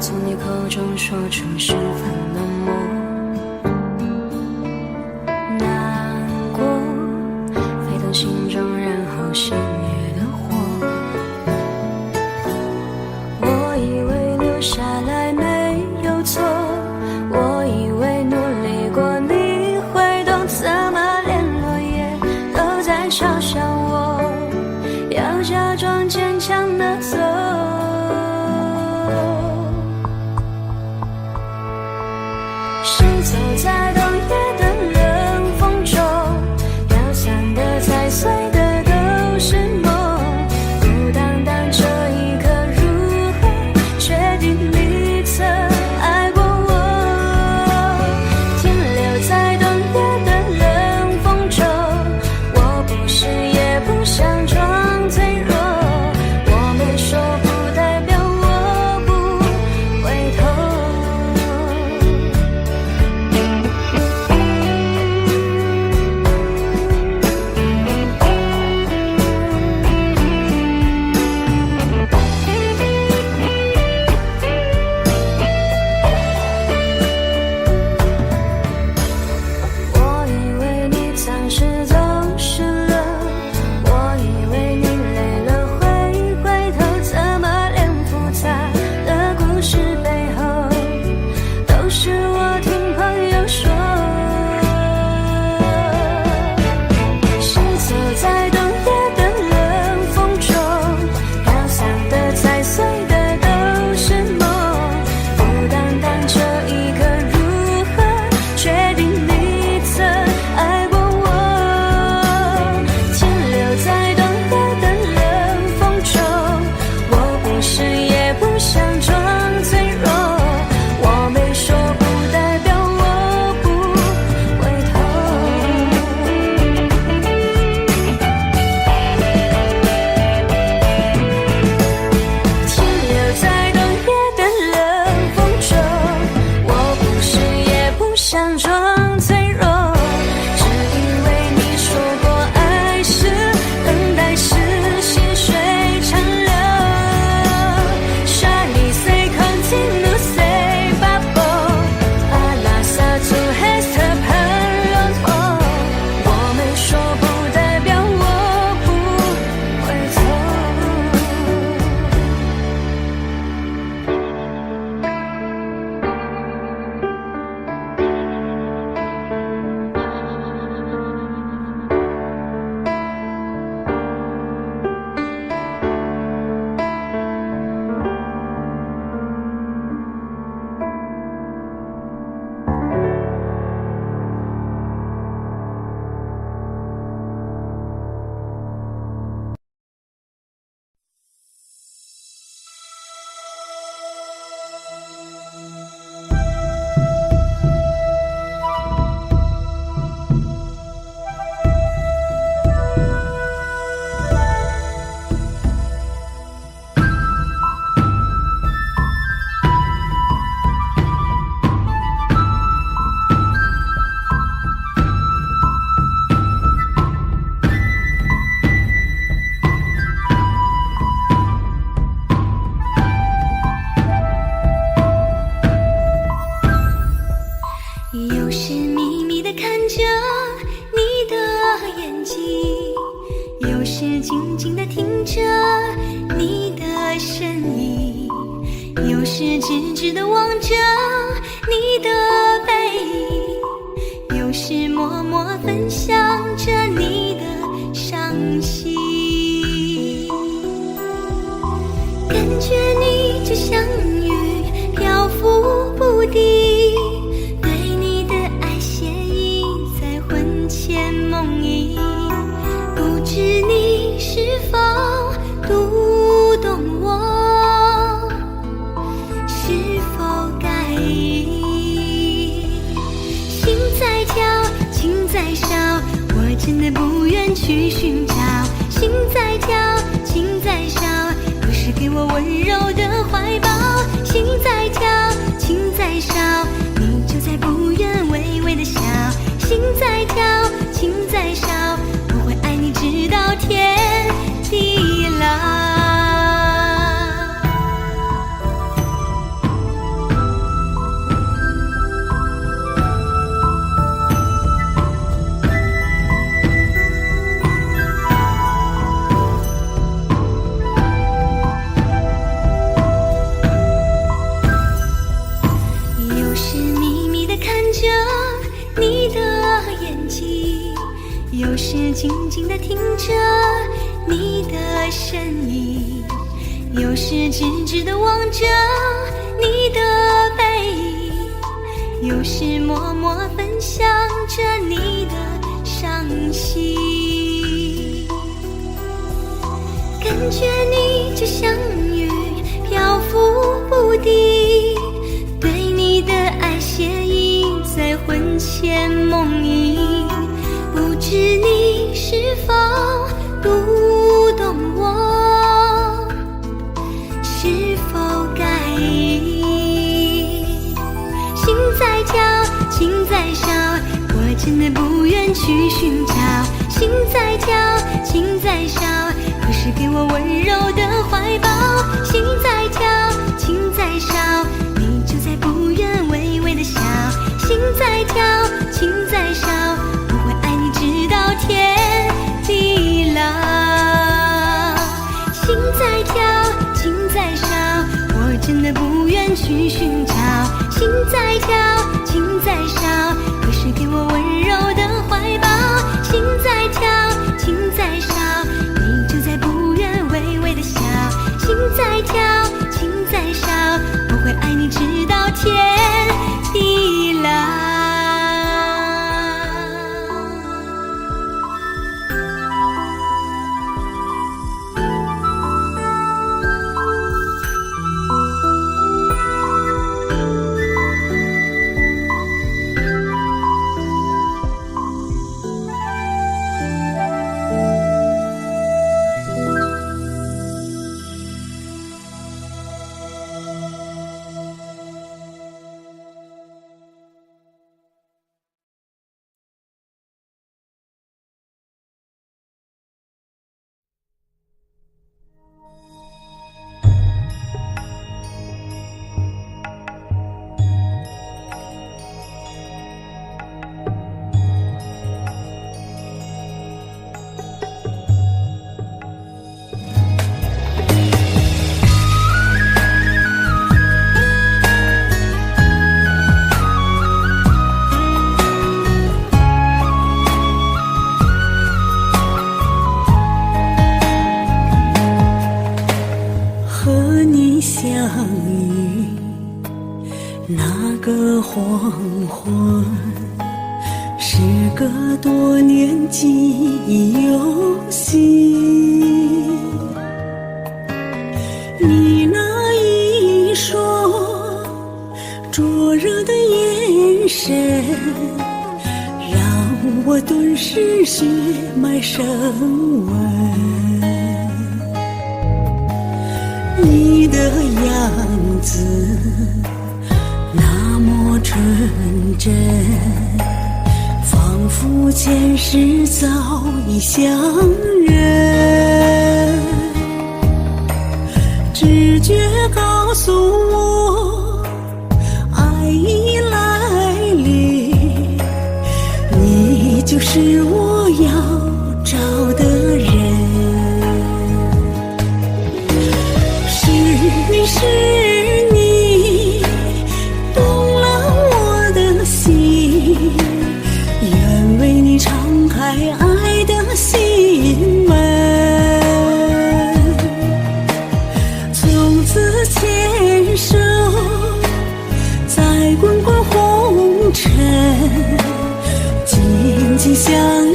从你口中说出十分冷漠，难过沸腾心中，然后熄灭的火。我以为留下来没有错，我以为努力过你会懂，怎么连落叶都在嘲笑我，要假装坚强的走。谁走在冬夜的冷风中，飘散的踩碎的都是梦，孤单单这一刻如何确定你曾爱过我，停留在冬夜的冷风中，我不是也不想装脆弱，我没说不代表我不回头。我以为你暂时走失了，我以为你累了会回头，怎么连复杂的故事背后都是我听朋友说。谁走在冬夜的冷风中，飘散的踩碎的都是梦，孤单单这一刻如何确定你曾爱过我，停留在冬夜的冷风中，我不是也不想装脆弱，我没说不代表我不回头。停留在冬夜的冷风中，我不是也不想装脆弱，只因为你说过爱是等待是细水长流。Shiny say continue say bubble alla sa tu resta per longtemps，我没说不代表我不回头。有时秘密地看着你的眼睛，有时静静地听着你的声音，有时直直地望着你的背影，有时默默分享着你的伤心。感觉你就像云漂浮不定，对你的爱写意在魂牵梦萦，不知你是否读懂我，是否感应。心在跳，情在烧，我真的不愿去寻找。心在跳，情在烧，可是给我温柔的怀抱。心在跳，情在烧，你就在不远微微的笑。心在跳，情在烧，我会爱你直到天地老。着你的身影，有时直直地望着你的背影，有时默默分享着你的伤心。感觉你就像雨，漂浮不定，对你的爱写印在魂牵梦萦，不知你是否读懂我，是否感应？心在跳，情在烧，我真的不愿去寻找。心在跳，情在烧，可是给我温柔的怀抱。心在跳，情在烧，你就在不远微微的笑。心在跳，情在烧，我会爱你直到天地老。心在跳，情在烧，我真的不愿去寻找。心在跳，情在烧，可是给我温柔的怀抱。心在跳，情在烧，你就在不远微微的笑。心在跳，情在烧，我会爱你直到天地老。那个黄昏，时隔多年记忆犹新。你那一双灼热的眼神，让我顿时血脉升温。你的样子那么纯真，仿佛前世早已相认。直觉告诉我，爱已来临，你就是我要找的人。是你动了我的心，愿为你敞开爱的心门，从此牵手在滚滚红尘，紧紧相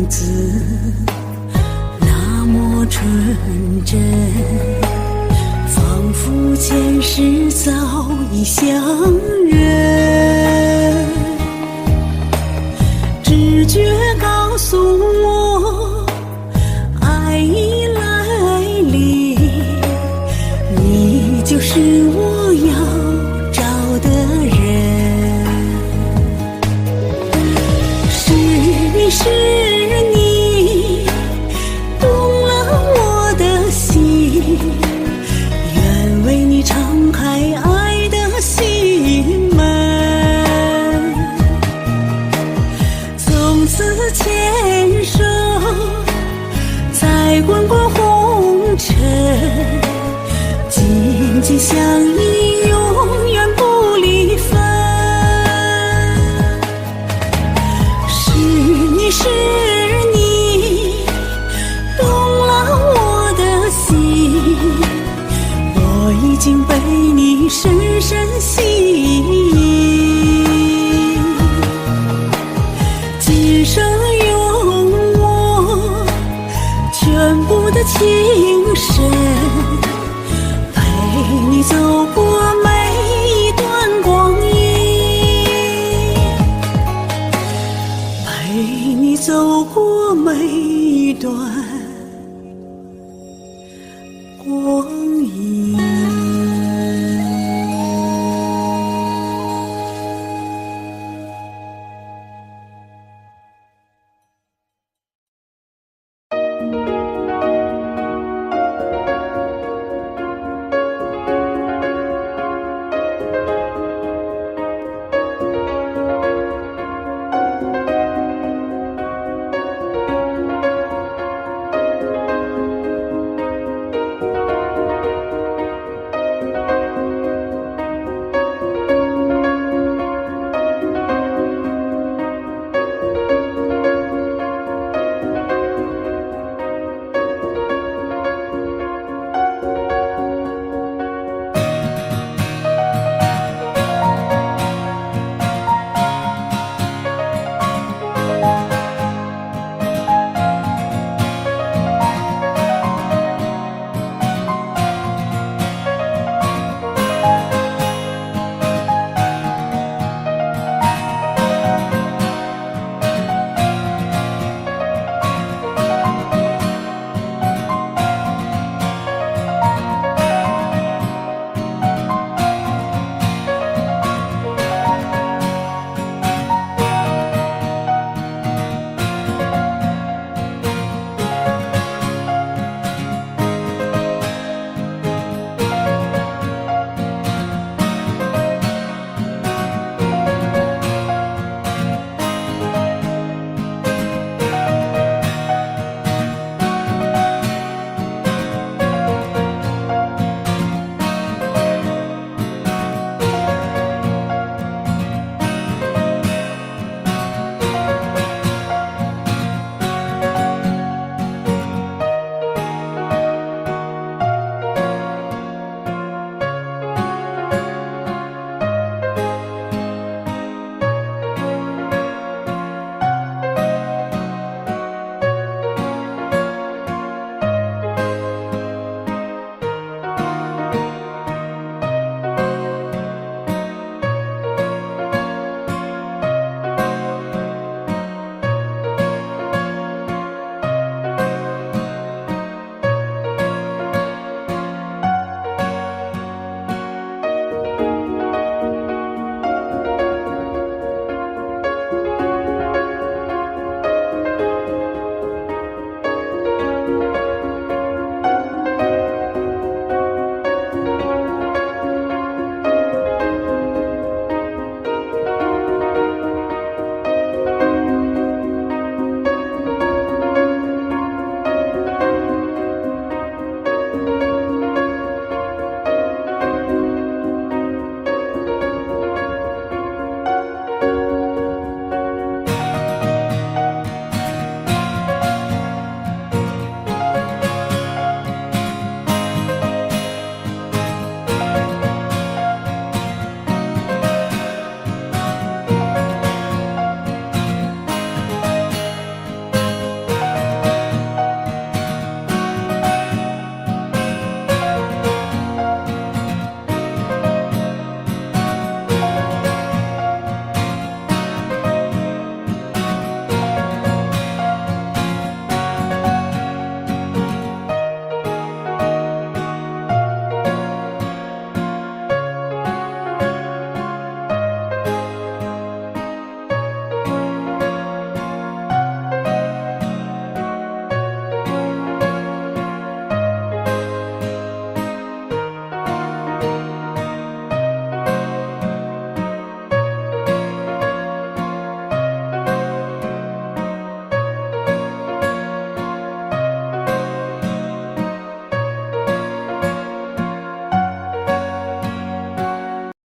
子那么纯真，仿佛前世早已相认。直觉告诉我，爱已来临，你就是我要找的人。是你是你动了我的心，愿为你敞开爱的心门，从此牵手在滚滚红尘，紧紧相依